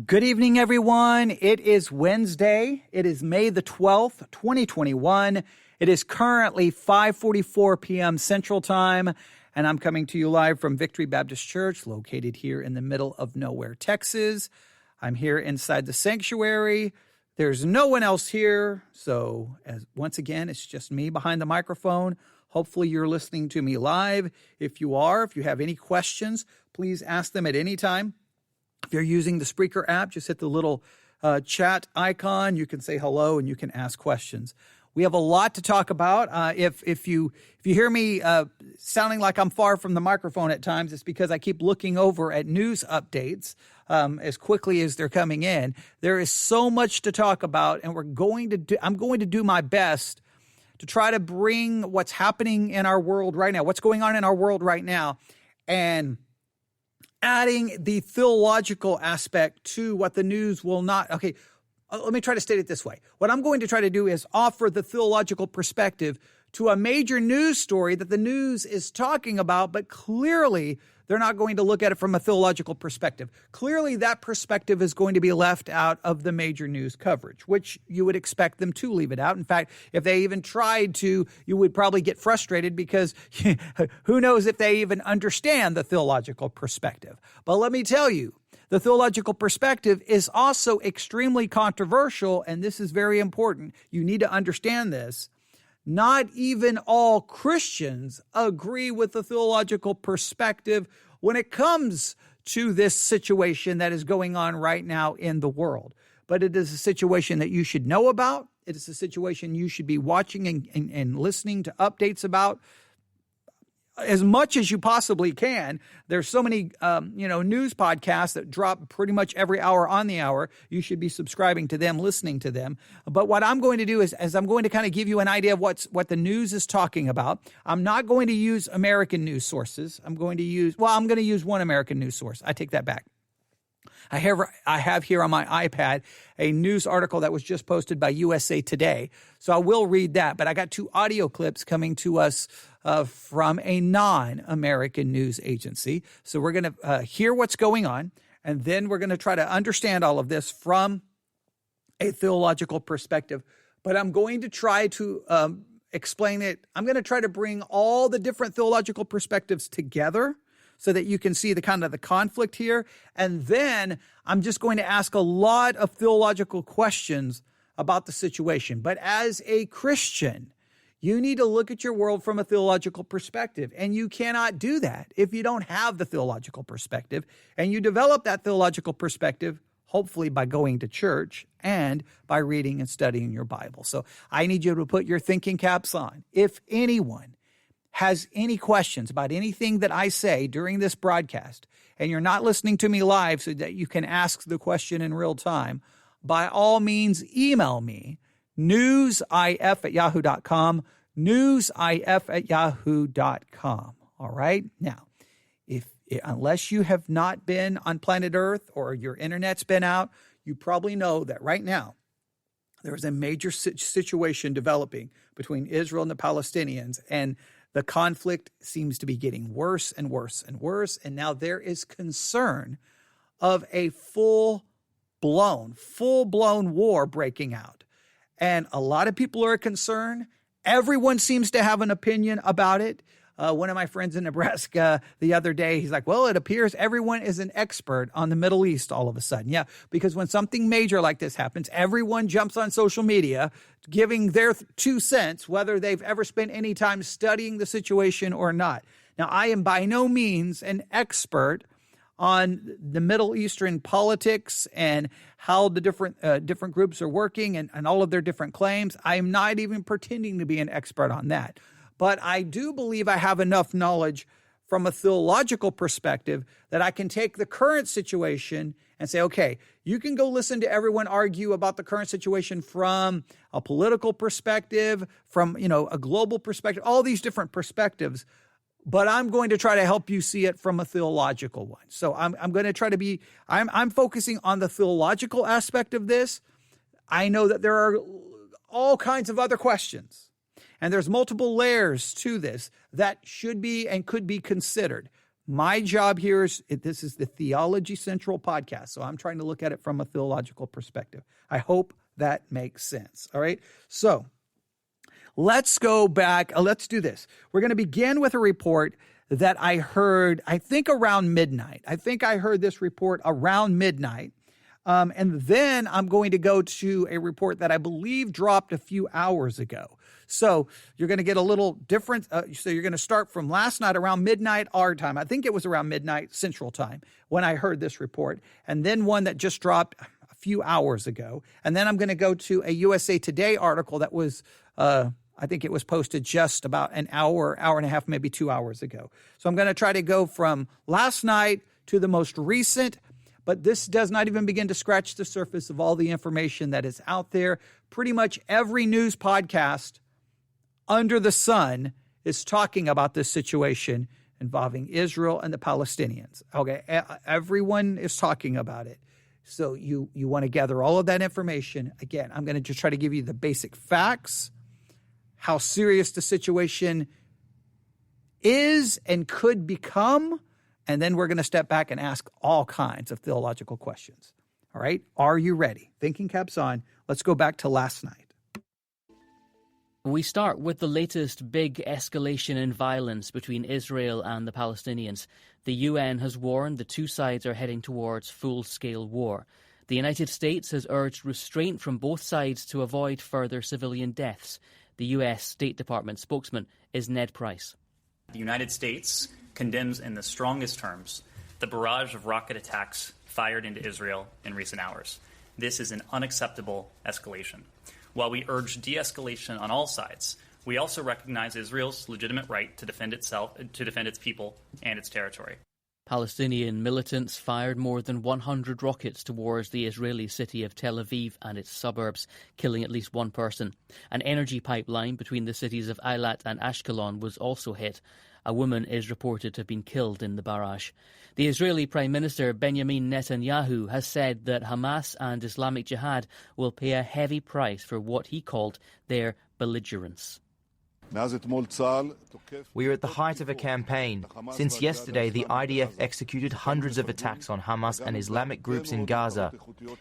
Good evening, everyone. It is Wednesday. It is May the 12th, 2021. It is currently 5:44 p.m. Central Time, and I'm coming to you live from Victory Baptist Church, located here in the middle of nowhere, Texas. I'm here inside the sanctuary. There's no one else here, so once again, it's just me behind the microphone. Hopefully, you're listening to me live. If you have any questions, please ask them at any time. If you're using the Spreaker app, just hit the little chat icon. You can say hello and you can ask questions. We have a lot to talk about. If you hear me sounding like I'm far from the microphone at times, it's because I keep looking over at news updates as quickly as they're coming in. There is so much to talk about, and I'm going to do my best to try to bring what's happening in our world right now, what's going on in our world right now, and adding the theological aspect to what the news will not. Okay, let me try to state it this way. What I'm going to try to do is offer the theological perspective to a major news story that the news is talking about, but clearly they're not going to look at it from a theological perspective. Clearly that perspective is going to be left out of the major news coverage, which you would expect them to leave it out. In fact, if they even tried to, you would probably get frustrated because who knows if they even understand the theological perspective. But let me tell you, the theological perspective is also extremely controversial, and this is very important. You need to understand this. Not even all Christians agree with the theological perspective when it comes to this situation that is going on right now in the world. But it is a situation that you should know about. It is a situation you should be watching and listening to updates about as much as you possibly can. There's so many, news podcasts that drop pretty much every hour on the hour. You should be subscribing to them, listening to them. But what I'm going to do is I'm going to kind of give you an idea of what the news is talking about. I'm not going to use American news sources. I'm going to use one American news source. I take that back. I have here on my iPad a news article that was just posted by USA Today. So I will read that. But I got two audio clips coming to us from a non-American news agency. So we're going to hear what's going on, and then we're going to try to understand all of this from a theological perspective. But I'm going to try to explain it. I'm going to try to bring all the different theological perspectives together so that you can see the kind of the conflict here. And then I'm just going to ask a lot of theological questions about the situation. But as a Christian, you need to look at your world from a theological perspective. And you cannot do that if you don't have the theological perspective. And you develop that theological perspective, hopefully by going to church and by reading and studying your Bible. So I need you to put your thinking caps on. If anyone has any questions about anything that I say during this broadcast, and you're not listening to me live so that you can ask the question in real time, by all means, email me, newsif@yahoo.com, newsif@yahoo.com. All right? Now, unless you have not been on planet Earth or your internet's been out, you probably know that right now there is a major situation developing between Israel and the Palestinians, and the conflict seems to be getting worse and worse and worse. And now there is concern of a full-blown war breaking out. And a lot of people are concerned. Everyone seems to have an opinion about it. One of my friends in Nebraska the other day, he's like, well, it appears everyone is an expert on the Middle East all of a sudden. Yeah, because when something major like this happens, everyone jumps on social media giving their 2 cents, whether they've ever spent any time studying the situation or not. Now, I am by no means an expert on the Middle Eastern politics and how the different groups are working and all of their different claims. I am not even pretending to be an expert on that. But I do believe I have enough knowledge from a theological perspective that I can take the current situation and say, okay, you can go listen to everyone argue about the current situation from a political perspective, from, a global perspective, all these different perspectives. But I'm going to try to help you see it from a theological one. So I'm going to try to be, I'm focusing on the theological aspect of this. I know that there are all kinds of other questions. And there's multiple layers to this that should be and could be considered. My job here is, this is the Theology Central podcast, so I'm trying to look at it from a theological perspective. I hope that makes sense, all right? So let's go back. Let's do this. We're going to begin with a report that I heard, I think around midnight. I think I heard this report around midnight. And then I'm going to go to a report that I believe dropped a few hours ago. So you're going to get a little different. So you're going to start from last night around midnight our time. I think it was around midnight Central Time when I heard this report. And then one that just dropped a few hours ago. And then I'm going to go to a USA Today article that was, I think it was posted just about an hour, hour and a half, maybe 2 hours ago. So I'm going to try to go from last night to the most recent. But this does not even begin to scratch the surface of all the information that is out there. Pretty much every news podcast under the sun is talking about this situation involving Israel and the Palestinians. Okay, everyone is talking about it. So you want to gather all of that information. Again, I'm going to just try to give you the basic facts, how serious the situation is and could become. And then we're going to step back and ask all kinds of theological questions. All right? Are you ready? Thinking caps on. Let's go back to last night. We start with the latest big escalation in violence between Israel and the Palestinians. The UN has warned the two sides are heading towards full-scale war. The United States has urged restraint from both sides to avoid further civilian deaths. The US State Department spokesman is Ned Price. The United States condemns in the strongest terms the barrage of rocket attacks fired into Israel in recent hours. This is an unacceptable escalation. While we urge de-escalation on all sides, we also recognize Israel's legitimate right to defend itself, to defend its people and its territory. Palestinian militants fired more than 100 rockets towards the Israeli city of Tel Aviv and its suburbs, killing at least one person. An energy pipeline between the cities of Eilat and Ashkelon was also hit. A woman is reported to have been killed in the barrage. The Israeli Prime Minister Benjamin Netanyahu has said that Hamas and Islamic Jihad will pay a heavy price for what he called their belligerence. We are at the height of a campaign. Since yesterday, the IDF executed hundreds of attacks on Hamas and Islamic groups in Gaza.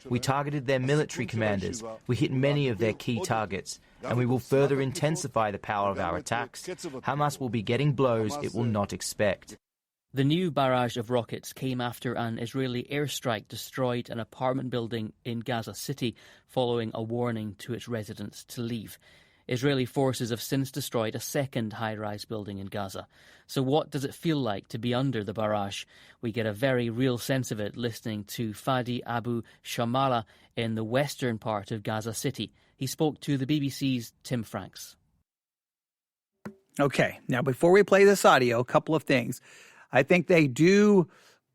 We targeted their military commanders. We hit many of their key targets. And we will further intensify the power of our attacks. Hamas will be getting blows it will not expect. The new barrage of rockets came after an Israeli airstrike destroyed an apartment building in Gaza City following a warning to its residents to leave. Israeli forces have since destroyed a second high-rise building in Gaza. So what does it feel like to be under the barrage? We get a very real sense of it listening to Fadi Abu Shamala in the western part of Gaza City. He spoke to the BBC's Tim Franks. Okay, now before we play this audio, a couple of things. I think they do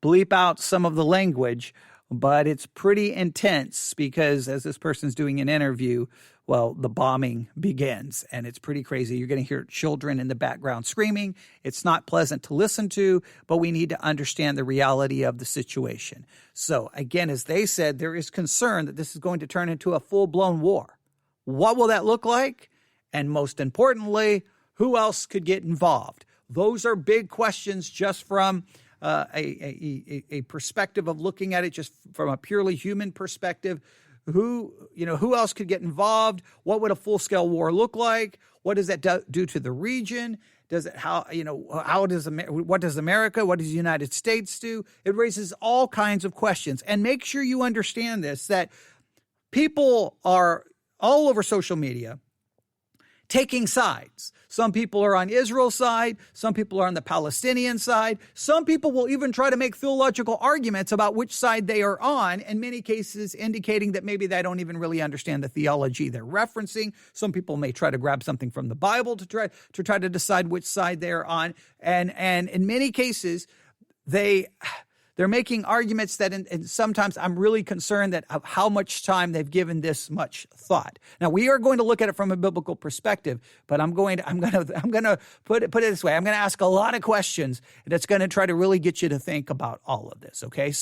bleep out some of the language, but it's pretty intense because as this person's doing an interview, well, the bombing begins and it's pretty crazy. You're going to hear children in the background screaming. It's not pleasant to listen to, but we need to understand the reality of the situation. So again, as they said, there is concern that this is going to turn into a full-blown war. What will that look like? And most importantly, who else could get involved? Those are big questions just from a perspective of looking at it just from a purely human perspective. Who else could get involved? What would a full-scale war look like? What does that do to the region? What does America, what does the United States do? It raises all kinds of questions. And make sure you understand this, that people are all over social media taking sides. Some people are on Israel's side. Some people are on the Palestinian side. Some people will even try to make theological arguments about which side they are on, in many cases indicating that maybe they don't even really understand the theology they're referencing. Some people may try to grab something from the Bible to try to decide which side they're on. And in many cases, they're making arguments that and sometimes I'm really concerned that of how much time they've given this much thought. Now we are going to look at it from a biblical perspective, but I'm going to put it this way. I'm going to ask a lot of questions that's going to try to really get you to think about all of this. Okay,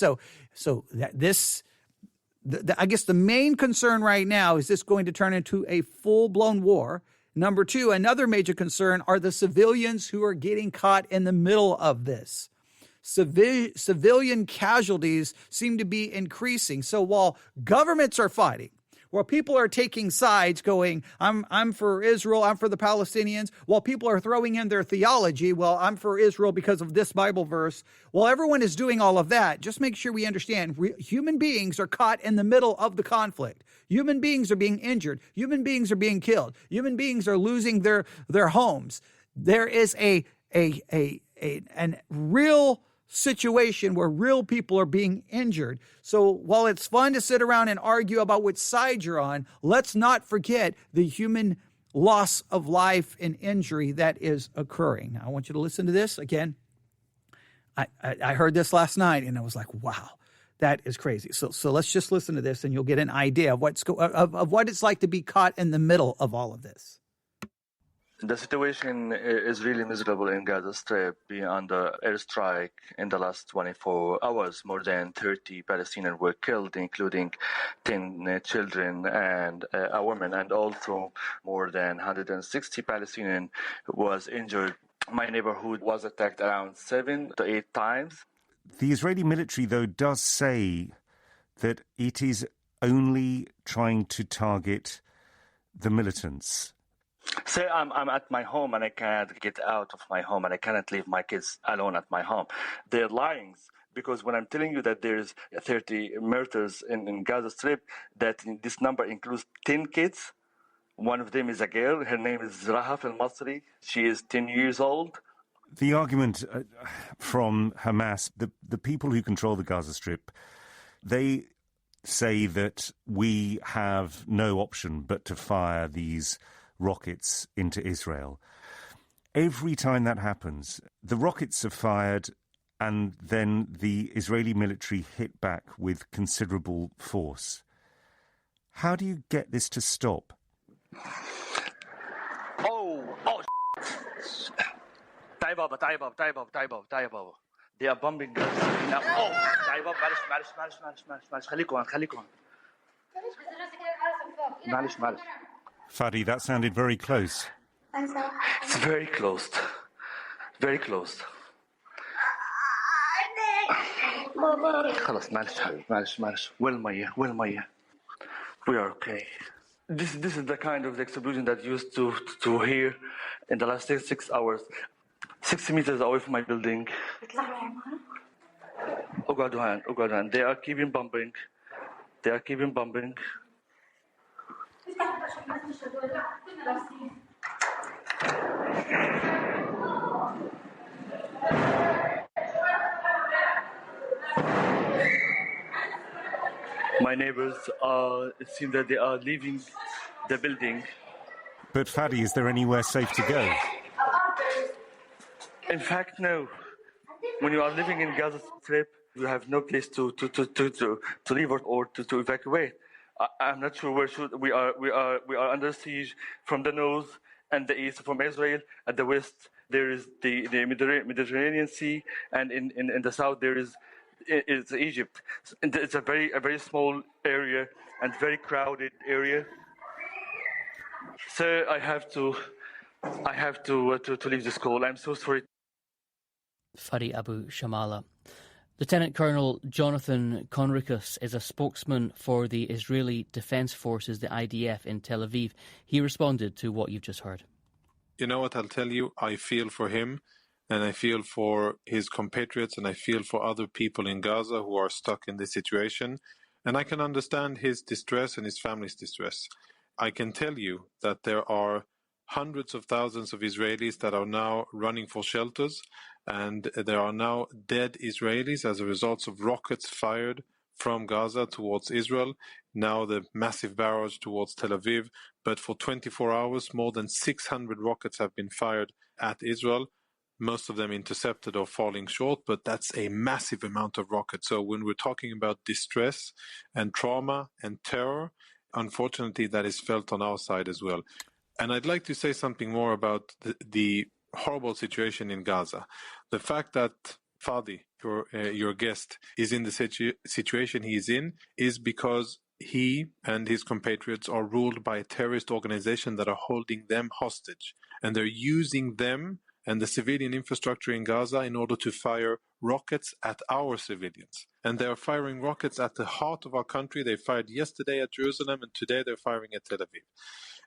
I guess the main concern right now is this going to turn into a full-blown war. Number two, another major concern are the civilians who are getting caught in the middle of this. civilian casualties seem to be increasing. So while governments are fighting, while people are taking sides going, I'm for Israel, I'm for the Palestinians, while people are throwing in their theology, well, I'm for Israel because of this Bible verse. While everyone is doing all of that, just make sure we understand human beings are caught in the middle of the conflict. Human beings are being injured. Human beings are being killed. Human beings are losing their homes. There is a real situation where real people are being injured. So while it's fun to sit around and argue about which side you're on, let's not forget the human loss of life and injury that is occurring. Now, I want you to listen to this again. I heard this last night and I was like, wow, that is crazy. So let's just listen to this and you'll get an idea of of what it's like to be caught in the middle of all of this. The situation is really miserable in Gaza Strip. Beyond the airstrike in the last 24 hours, more than 30 Palestinians were killed, including 10 children and a woman, and also more than 160 Palestinians was injured. My neighborhood was attacked around 7 to 8 times. The Israeli military, though, does say that it is only trying to target the militants. Say I'm at my home and I can't get out of my home and I cannot leave my kids alone at my home. They're lying, because when I'm telling you that there's 30 murders in Gaza Strip, that this number includes 10 kids. One of them is a girl. Her name is Rahaf al-Masri. She is 10 years old. The argument from Hamas, the people who control the Gaza Strip, they say that we have no option but to fire these rockets into Israel. Every time that happens, the rockets are fired and then the Israeli military hit back with considerable force. How do you get this to stop? تعي بابا. They are bombing us now. تعي بابا معلش خليكم. معلش. Fadi, that sounded very close. It's very close. Very close. خلاص معلش. والمية. We are okay. This is the kind of explosion that used to hear in the last 6 hours. 60 meters away from my building. اقعدوا هان. They are keeping bombing. My neighbors it seems that they are leaving the building. But Fadi, is there anywhere safe to go? In fact, no. When you are living in Gaza Strip, you have no place to leave or to evacuate. I'm not sure where we are under siege from the north and the east from Israel. At the west there is the Mediterranean Sea, and in the south there is Egypt. It's a very small area and very crowded area. So I have to leave the school. I'm so sorry. Fadi Abu Shamala. Lieutenant Colonel Jonathan Conricus is a spokesman for the Israeli Defense Forces, the IDF, in Tel Aviv. He responded to what you've just heard. You know what, I'll tell you, I feel for him, and I feel for his compatriots, and I feel for other people in Gaza who are stuck in this situation. And I can understand his distress and his family's distress. I can tell you that there are hundreds of thousands of Israelis that are now running for shelters, and there are now dead Israelis as a result of rockets fired from Gaza towards Israel, now the massive barrage towards Tel Aviv. But for 24 hours, more than 600 rockets have been fired at Israel, most of them intercepted or falling short, but that's a massive amount of rockets. So when we're talking about distress and trauma and terror, unfortunately, that is felt on our side as well. And I'd like to say something more about the horrible situation in Gaza. The fact that Fadi, your guest, is in the situation he is in is because he and his compatriots are ruled by a terrorist organization that are holding them hostage. And they're using them and the civilian infrastructure in Gaza in order to fire rockets at our civilians. And they are firing rockets at the heart of our country. They fired yesterday at Jerusalem, and today they're firing at Tel Aviv.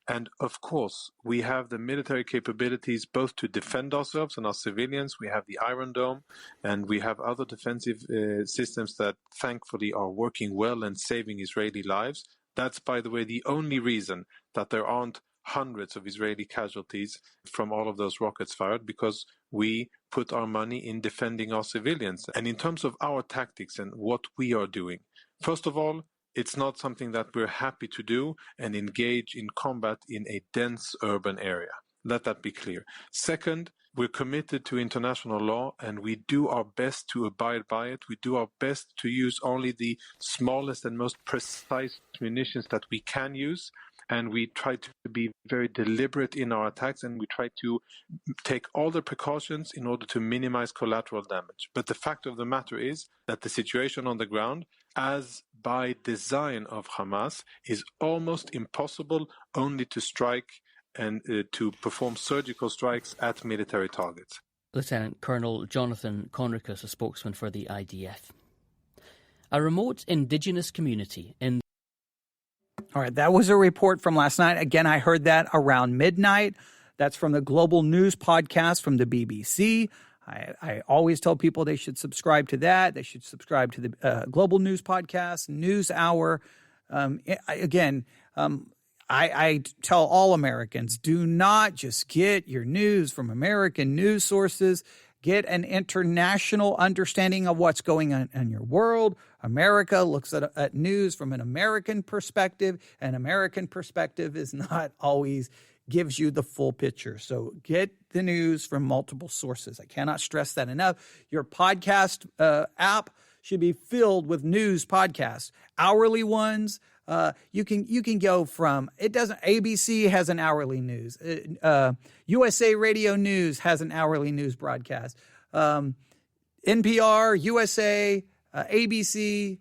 And of course, we have the military capabilities both to defend ourselves and our civilians. We have the Iron Dome, and we have other defensive systems that thankfully are working well and saving Israeli lives. That's, by the way, the only reason that there aren't hundreds of Israeli casualties from all of those rockets fired, because we put our money in defending our civilians. And in terms of our tactics and what we are doing, first of all, it's not something that we're happy to do and engage in combat in a dense urban area. Let that be clear. Second, we're committed to international law, and we do our best to abide by it. We do our best to use only the smallest and most precise munitions that we can use. And we try to be very deliberate in our attacks, and we try to take all the precautions in order to minimize collateral damage. But the fact of the matter is that the situation on the ground, as by design of Hamas, is almost impossible only to strike and to perform surgical strikes at military targets. Lieutenant Colonel Jonathan Conricus, a spokesman for the IDF. A remote indigenous community in All right, that was a report from last night. Again, I heard that around midnight. That's from the Global News podcast from the BBC. I always tell people they should subscribe to that. They should subscribe to the Global News podcast, News Hour. I tell all Americans, do not just get your news from American news sources. Get an international understanding of what's going on in your world. America looks at news from an American perspective, and American perspective is not always gives you the full picture. So get the news from multiple sources. I cannot stress that enough. Your podcast app should be filled with news podcasts, hourly ones. You can go from, it doesn't, ABC has an hourly news. USA Radio News has an hourly news broadcast. NPR, USA, ABC,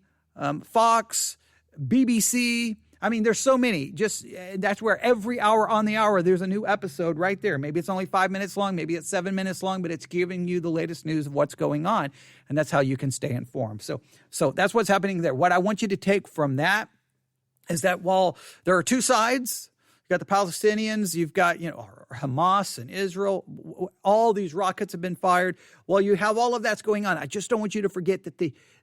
Fox, BBC. I mean, there's so many. Just that's where every hour on the hour, there's a new episode right there. Maybe it's only 5 minutes long. Maybe it's 7 minutes long, but it's giving you the latest news of what's going on. And that's how you can stay informed. So that's what's happening there. What I want you to take from that is that while there are two sides, you've got the Palestinians, you've got, Hamas and Israel, all these rockets have been fired. Well, you have all of that's going on. I just don't want you to forget that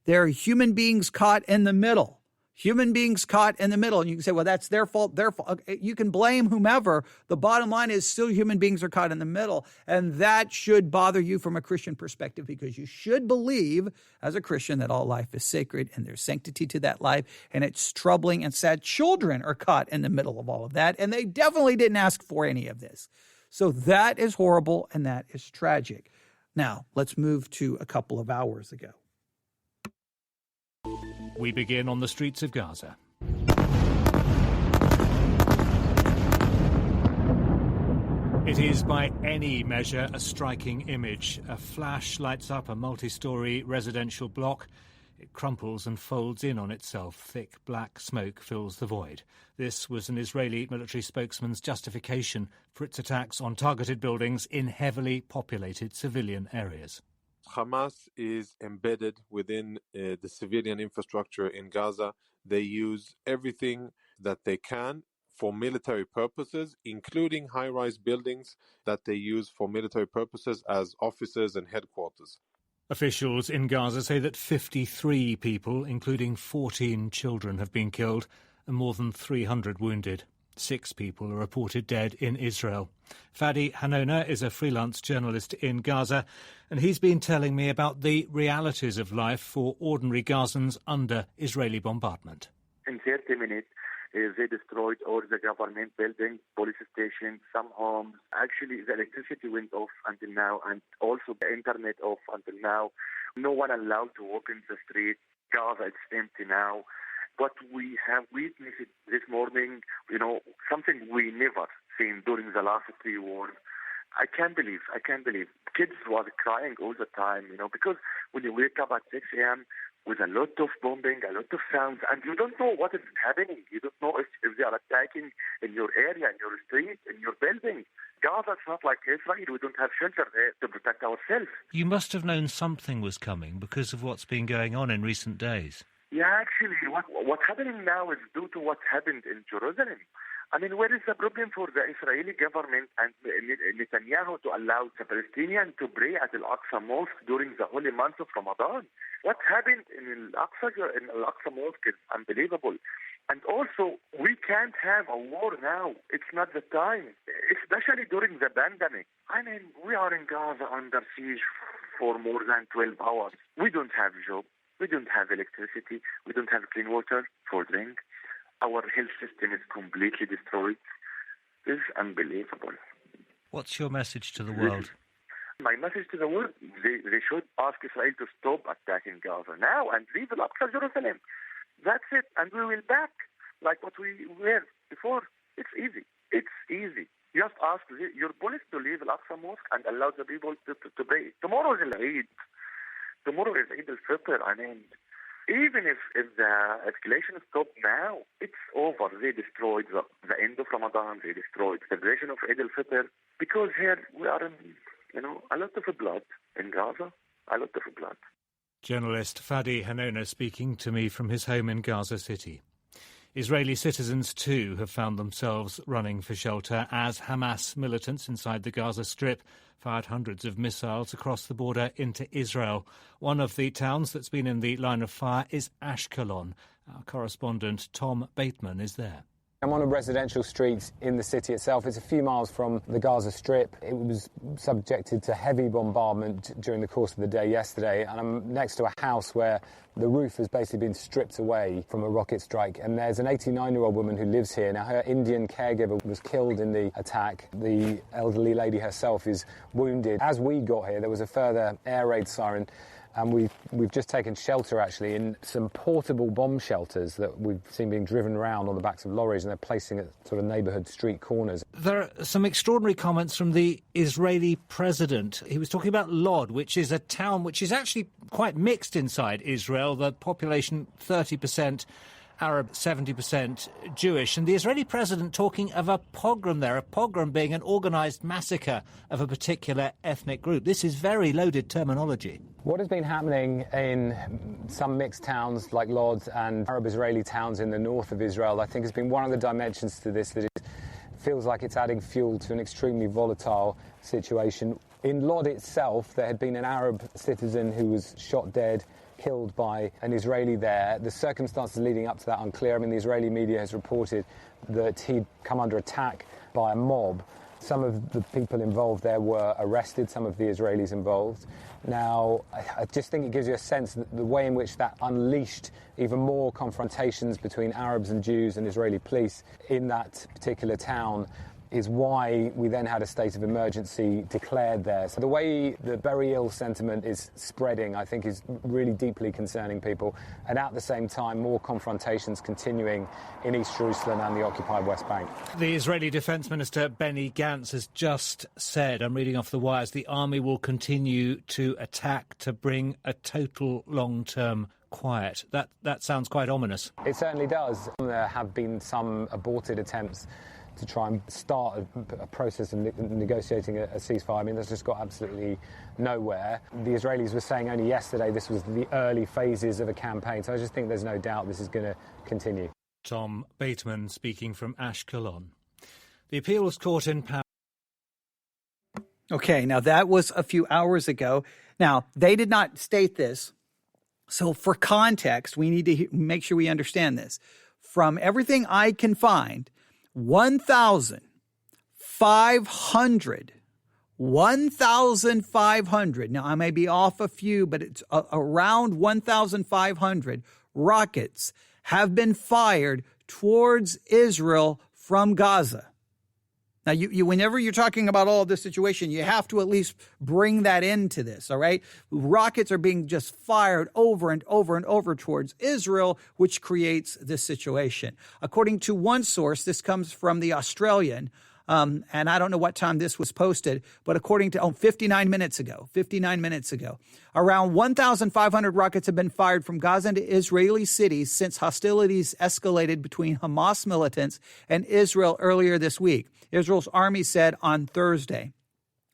there are human beings caught in the middle. Human beings caught in the middle. And you can say, well, that's their fault, their fault. You can blame whomever. The bottom line is still human beings are caught in the middle. And that should bother you from a Christian perspective, because you should believe as a Christian that all life is sacred and there's sanctity to that life. And it's troubling and sad. Children are caught in the middle of all of that. And they definitely didn't ask for any of this. So that is horrible and that is tragic. Now, let's move to a couple of hours ago. We begin on the streets of Gaza. It is by any measure a striking image. A flash lights up a multi-storey residential block. It crumples and folds in on itself. Thick black smoke fills the void. This was an Israeli military spokesman's justification for its attacks on targeted buildings in heavily populated civilian areas. Hamas is embedded within the civilian infrastructure in Gaza. They use everything that they can for military purposes, including high-rise buildings that they use for military purposes as offices and headquarters. Officials in Gaza say that 53 people, including 14 children, have been killed and more than 300 wounded. 6 people are reported dead in Israel. Fadi Hanona is a freelance journalist in Gaza, and he's been telling me about the realities of life for ordinary Gazans under Israeli bombardment. In 30 minutes, they destroyed all the government buildings, police stations, some homes. Actually, the electricity went off until now, and also the internet off until now. No one allowed to walk in the street. Gaza is empty now. But we have witnessed this morning, something we never seen during the last 3 wars. I can't believe. Kids were crying all the time, because when you wake up at 6 a.m., with a lot of bombing, a lot of sounds, and you don't know what is happening. You don't know if they are attacking in your area, in your street, in your building. Gaza is not like Israel. We don't have shelter there to protect ourselves. You must have known something was coming because of what's been going on in recent days. Yeah, actually, what's happening now is due to what happened in Jerusalem. I mean, where is the problem for the Israeli government and Netanyahu to allow the Palestinians to pray at Al-Aqsa Mosque during the holy month of Ramadan? What happened in Al-Aqsa Mosque is unbelievable. And also, we can't have a war now. It's not the time, especially during the pandemic. I mean, we are in Gaza under siege for more than 12 hours. We don't have job. We don't have electricity. We don't have clean water for drink. Our health system is completely destroyed. This is unbelievable. What's your message to the world? My message to the world, they should ask Israel to stop attacking Gaza now and leave Al-Aqsa Jerusalem. That's it. And we will back like what we were before. It's easy. It's easy. Just ask your police to leave Al-Aqsa Mosque and allow the people to pray. Tomorrow is Eid. Tomorrow is Eid al-Fitr. I mean, even if the escalation stopped now, it's over. They destroyed the end of Ramadan. They destroyed the celebration of Eid al-Fitr. Because here we are in, a lot of blood in Gaza. A lot of blood. Journalist Fadi Hanona speaking to me from his home in Gaza City. Israeli citizens too have found themselves running for shelter as Hamas militants inside the Gaza Strip fired hundreds of missiles across the border into Israel. One of the towns that's been in the line of fire is Ashkelon. Our correspondent Tom Bateman is there. I'm on a residential street in the city itself. It's a few miles from the Gaza Strip. It was subjected to heavy bombardment during the course of the day yesterday, and I'm next to a house where the roof has basically been stripped away from a rocket strike, and there's an 89-year-old woman who lives here. Now, her Indian caregiver was killed in the attack. The elderly lady herself is wounded. As we got here, there was a further air raid siren, and we've just taken shelter, actually, in some portable bomb shelters that we've seen being driven around on the backs of lorries, and they're placing at sort of neighbourhood street corners. There are some extraordinary comments from the Israeli president. He was talking about Lod, which is a town which is actually quite mixed inside Israel. The population 30% Arab, 70% Jewish. And the Israeli president talking of a pogrom there, a pogrom being an organised massacre of a particular ethnic group. This is very loaded terminology. What has been happening in some mixed towns like Lod and Arab Israeli towns in the north of Israel, I think, has been one of the dimensions to this that it feels like it's adding fuel to an extremely volatile situation. In Lod itself, there had been an Arab citizen who was shot dead, killed by an Israeli there. The circumstances leading up to that unclear. I mean, the Israeli media has reported that he'd come under attack by a mob. Some of the people involved there were arrested, some of the Israelis involved. Now, I just think it gives you a sense that the way in which that unleashed even more confrontations between Arabs and Jews and Israeli police in that particular town is why we then had a state of emergency declared there. So the way the very ill sentiment is spreading, I think, is really deeply concerning people. And at the same time, more confrontations continuing in East Jerusalem and the occupied West Bank. The Israeli Defence Minister Benny Gantz has just said, I'm reading off the wires, the army will continue to attack to bring a total long-term quiet. That sounds quite ominous. It certainly does. There have been some aborted attempts to try and start a process of negotiating a ceasefire. I mean, that's just got absolutely nowhere. The Israelis were saying only yesterday this was the early phases of a campaign, so I just think there's no doubt this is going to continue. Tom Bateman speaking from Ashkelon. The appeals court in Paris. Okay, now that was a few hours ago. Now, they did not state this, so for context, we need to make sure we understand this. From everything I can find, 1,500. Now, I may be off a few, but it's around 1,500 rockets have been fired towards Israel from Gaza. Now, you whenever you're talking about all of this situation, you have to at least bring that into this, all right? Rockets are being just fired over and over and over towards Israel, which creates this situation. According to one source, this comes from The Australian, And I don't know what time this was posted, but according to 59 minutes ago, around 1,500 rockets have been fired from Gaza into Israeli cities since hostilities escalated between Hamas militants and Israel earlier this week. Israel's army said on Thursday.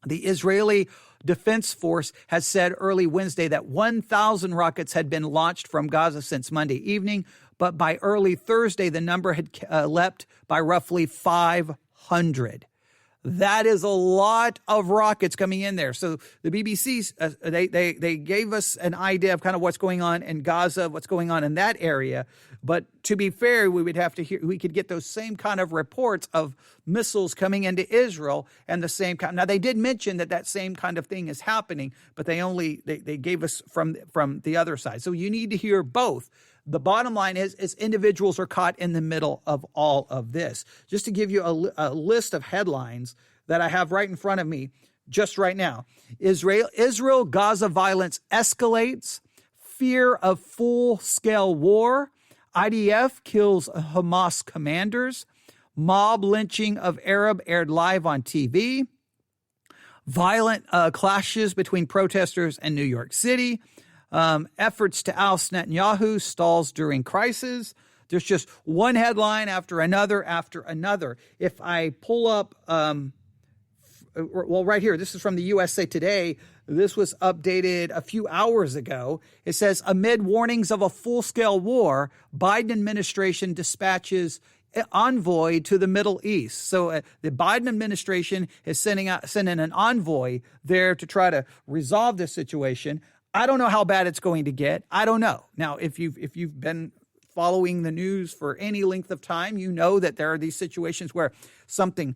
The Israeli Defense Force has said early Wednesday that 1,000 rockets had been launched from Gaza since Monday evening, but by early Thursday, the number had leapt by roughly 500. That is a lot of rockets coming in there. So the BBC, they gave us an idea of kind of what's going on in Gaza, what's going on in that area. But to be fair, we could get those same kind of reports of missiles coming into Israel and the same kind. Now, they did mention that same kind of thing is happening, but they gave us from the other side. So you need to hear both. The bottom line is individuals are caught in the middle of all of this. Just to give you a list of headlines that I have right in front of me just right now. Israel-Gaza violence escalates. Fear of full-scale war. IDF kills Hamas commanders. Mob lynching of Arab aired live on TV. Violent clashes between protesters and New York City. Efforts to oust Netanyahu stalls during crisis. There's just one headline after another. If I pull up, right here, this is from the USA Today. This was updated a few hours ago. It says, amid warnings of a full-scale war, Biden administration dispatches envoy to the Middle East. So the Biden administration is sending an envoy there to try to resolve this situation. I don't know how bad it's going to get. I don't know. Now, if you've been following the news for any length of time, you know that there are these situations where something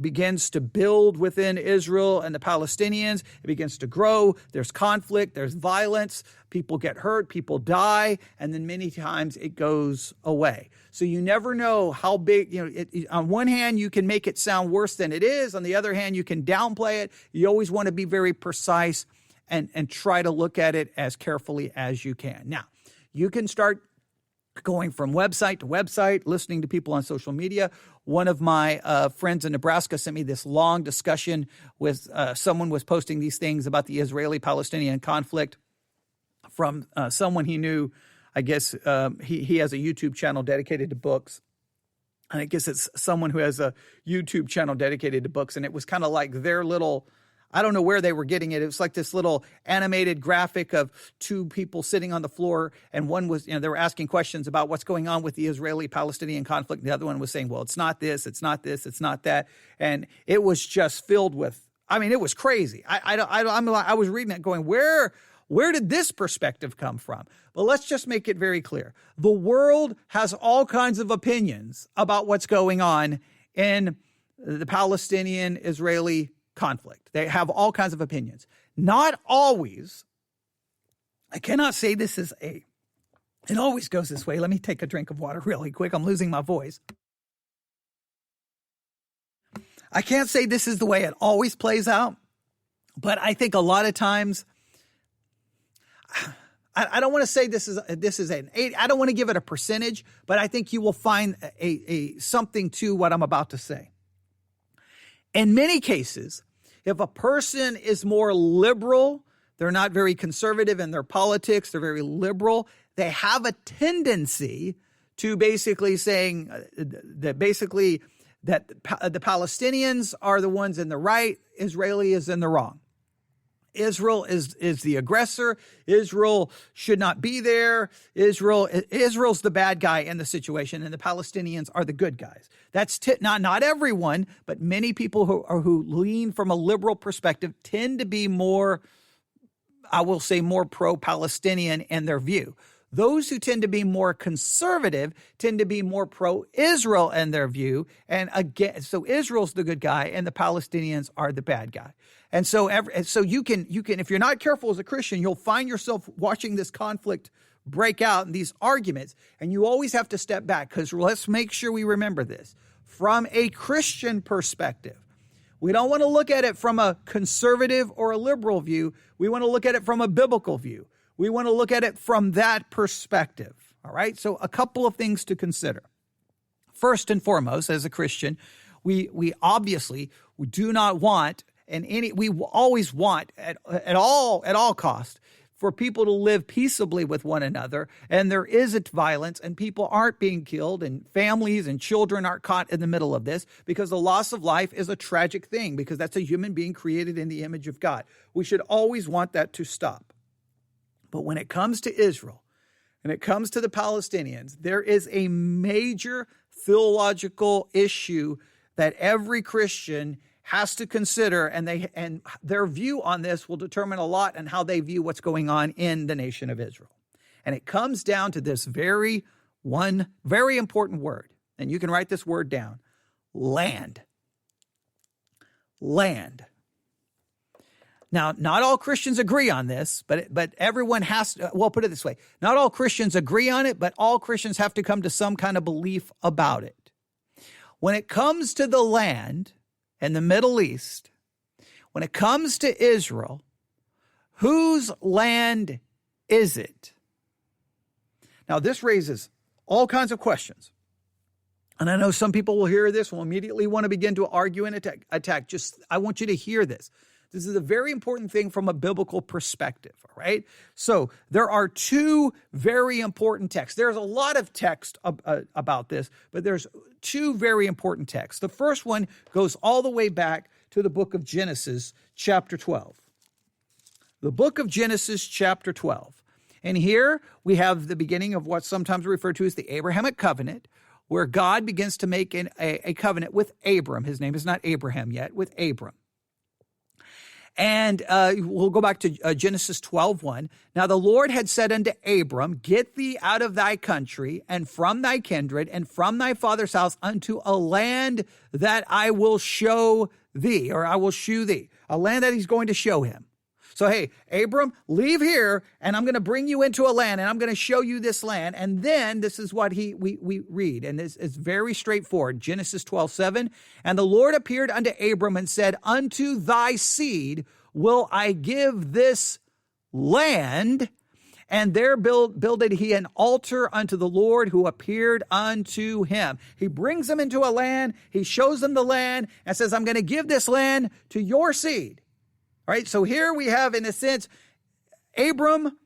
begins to build within Israel and the Palestinians. It begins to grow. There's conflict. There's violence. People get hurt. People die. And then many times it goes away. So you never know how big, on one hand, you can make it sound worse than it is. On the other hand, you can downplay it. You always want to be very precise and try to look at it as carefully as you can. Now, you can start going from website to website, listening to people on social media. One of my friends in Nebraska sent me this long discussion with someone was posting these things about the Israeli-Palestinian conflict from someone he knew. I guess he has a YouTube channel dedicated to books. And I guess it's someone who has a YouTube channel dedicated to books. And it was kind of like their little, I don't know where they were getting it. It was like this little animated graphic of two people sitting on the floor. And one was, they were asking questions about what's going on with the Israeli-Palestinian conflict. The other one was saying, well, it's not this, it's not this, it's not that. And it was just filled with, it was crazy. I was reading it going, where did this perspective come from? But let's just make it very clear. The world has all kinds of opinions about what's going on in the Palestinian-Israeli conflict. They have all kinds of opinions. Not always. I cannot say this is it always goes this way. Let me take a drink of water really quick. I'm losing my voice. I can't say this is the way it always plays out, but I think a lot of times, I don't want to say this is an 8. I don't want to give it a percentage, but I think you will find a something to what I'm about to say. In many cases, if a person is more liberal, they're not very conservative in their politics, they're very liberal, they have a tendency to basically saying that the Palestinians are the ones in the right, Israeli is in the wrong. Israel is the aggressor. Israel should not be there. Israel's the bad guy in the situation, and the Palestinians are the good guys. That's not everyone, but many people who lean from a liberal perspective tend to be more, I will say, more pro-Palestinian in their view. Those who tend to be more conservative tend to be more pro-Israel in their view. And again, so Israel's the good guy and the Palestinians are the bad guy. And so you can, if you're not careful as a Christian, you'll find yourself watching this conflict break out and these arguments. And you always have to step back, because let's make sure we remember this. From a Christian perspective, we don't want to look at it from a conservative or a liberal view. We want to look at it from a biblical view. We want to look at it from that perspective. All right. So a couple of things to consider. First and foremost, as a Christian, we obviously do not want, we always want at all cost for people to live peaceably with one another, and there isn't violence, and people aren't being killed, and families and children aren't caught in the middle of this, because the loss of life is a tragic thing, because that's a human being created in the image of God. We should always want that to stop. But when it comes to Israel, and it comes to the Palestinians, there is a major theological issue that every Christian has to consider, and their view on this will determine a lot on how they view what's going on in the nation of Israel. And it comes down to this very important word, and you can write this word down: land. Land. Now, not all Christians agree on this, but everyone has to, well, put it this way. Not all Christians agree on it, but all Christians have to come to some kind of belief about it. When it comes to the land and the Middle East, when it comes to Israel, whose land is it? Now, this raises all kinds of questions. And I know some people will hear this and will immediately want to begin to argue and attack. I want you to hear this. This is a very important thing from a biblical perspective, all right? So there are two very important texts. There's a lot of text about this, but there's two very important texts. The first one goes all the way back to the book of Genesis, chapter 12. The book of Genesis, chapter 12. And here we have the beginning of what's sometimes referred to as the Abrahamic covenant, where God begins to make a covenant with Abram. His name is not Abraham yet, with Abram. And we'll go back to Genesis 12:1. Now the Lord had said unto Abram, get thee out of thy country and from thy kindred and from thy father's house unto a land that I will show thee, or I will shew thee, a land that he's going to show him. So, hey, Abram, leave here, and I'm going to bring you into a land, and I'm going to show you this land. And then this is what we read, and it's very straightforward. Genesis 12:7, and the Lord appeared unto Abram and said, unto thy seed will I give this land, and there builded he an altar unto the Lord who appeared unto him. He brings them into a land, he shows them the land, and says, I'm going to give this land to your seed. All right, so here we have, in a sense, Abram,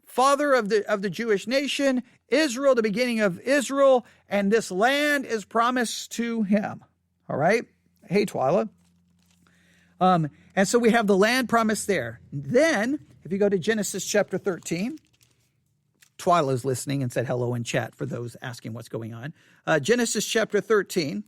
father of the Jewish nation, Israel, the beginning of Israel, and this land is promised to him. All right? Hey, Twyla. And so we have the land promised there. Then, if you go to Genesis chapter 13, Twyla's listening and said hello in chat for those asking what's going on. Genesis chapter 13,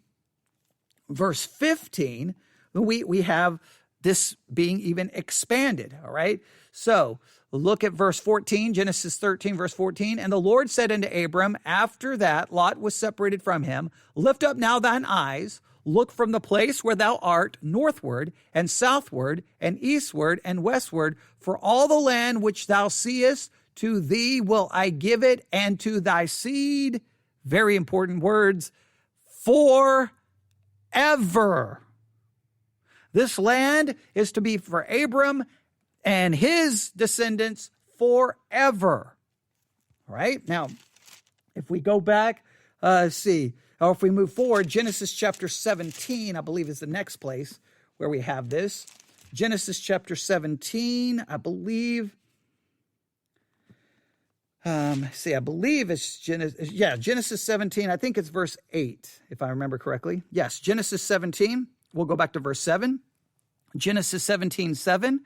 verse 15, we have this being even expanded, all right? So look at verse 14, Genesis 13, verse 14. And the Lord said unto Abram, after that Lot was separated from him, lift up now thine eyes, look from the place where thou art northward and southward and eastward and westward, for all the land which thou seest, to thee will I give it, and to thy seed, very important words, forever. This land is to be for Abram and his descendants forever. All right? Now, if we go back, or if we move forward, Genesis chapter 17, I believe, is the next place where we have this. Genesis chapter 17, I believe. I believe it's Genesis 17. I think it's verse 8, if I remember correctly. Yes, Genesis 17. We'll go back to verse 7. Genesis 17:7.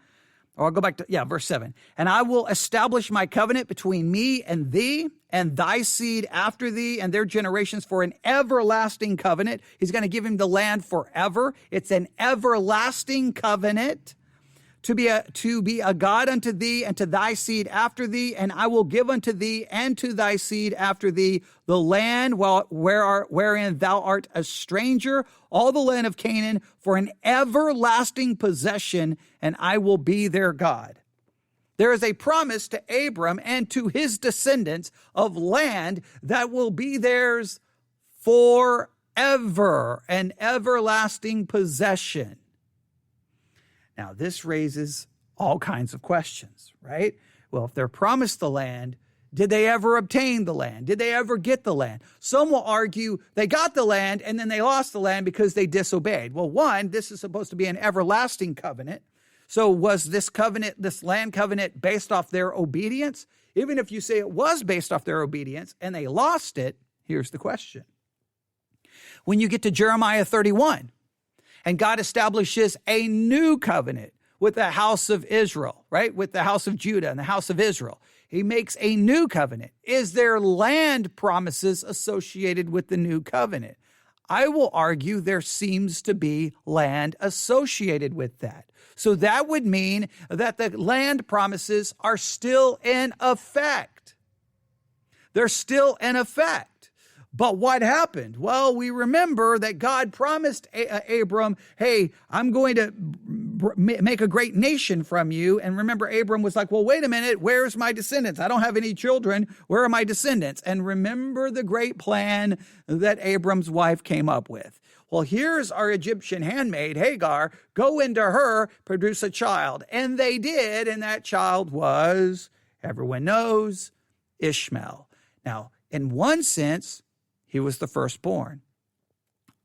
Or I'll go back to, verse 7. And I will establish my covenant between me and thee and thy seed after thee and their generations for an everlasting covenant. He's going to give him the land forever. It's an everlasting covenant to be a God unto thee and to thy seed after thee. And I will give unto thee and to thy seed after thee the land wherein thou art a stranger, all the land of Canaan, for an everlasting possession, and I will be their God. There is a promise to Abram and to his descendants of land that will be theirs forever, an everlasting possession. Now, this raises all kinds of questions, right? Well, if they're promised the land, Did they ever obtain the land? Did they ever get the land? Some will argue they got the land and then they lost the land because they disobeyed. Well, one, this is supposed to be an everlasting covenant. So was this covenant, this land covenant, based off their obedience? Even if you say it was based off their obedience and they lost it, here's the question. When you get to Jeremiah 31, and God establishes a new covenant with the house of Israel, right? With the house of Judah and the house of Israel. He makes a new covenant. Is there land promises associated with the new covenant? I will argue there seems to be land associated with that. So that would mean that the land promises are still in effect. They're still in effect. But what happened? Well, we remember that God promised Abram, hey, I'm going to make a great nation from you. And remember, Abram was like, well, wait a minute, where's my descendants? I don't have any children. Where are my descendants? And remember the great plan that Abram's wife came up with. Well, here's our Egyptian handmaid, Hagar, go into her, produce a child. And they did, and that child was, everyone knows, Ishmael. Now, in one sense, he was the firstborn.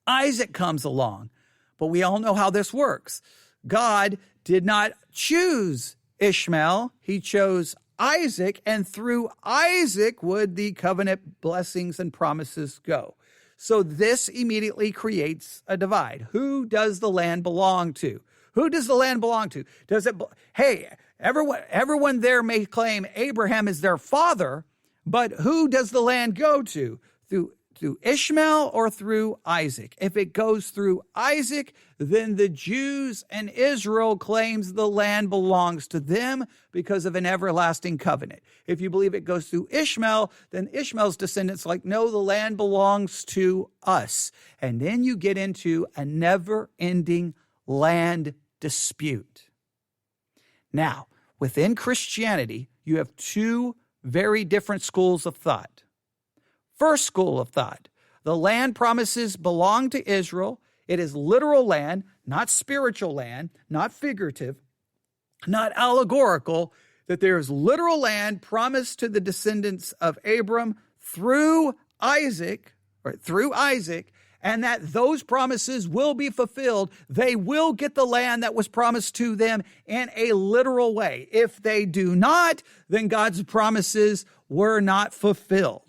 Isaac comes along, but we all know how this works. God did not choose Ishmael. He chose Isaac, and through Isaac would the covenant blessings and promises go. So this immediately creates a divide. Who does the land belong to? Who does the land belong to? Everyone there may claim Abraham is their father, but who does the land go to? Through Ishmael or through Isaac? If it goes through Isaac, then the Jews and Israel claims the land belongs to them because of an everlasting covenant. If you believe it goes through Ishmael, then Ishmael's descendants like, no, the land belongs to us. And then you get into a never-ending land dispute. Now, within Christianity, you have two very different schools of thought. First school of thought, the land promises belong to Israel. It is literal land, not spiritual land, not figurative, not allegorical, that there is literal land promised to the descendants of Abram through Isaac, and that those promises will be fulfilled. They will get the land that was promised to them in a literal way. If they do not, then God's promises were not fulfilled.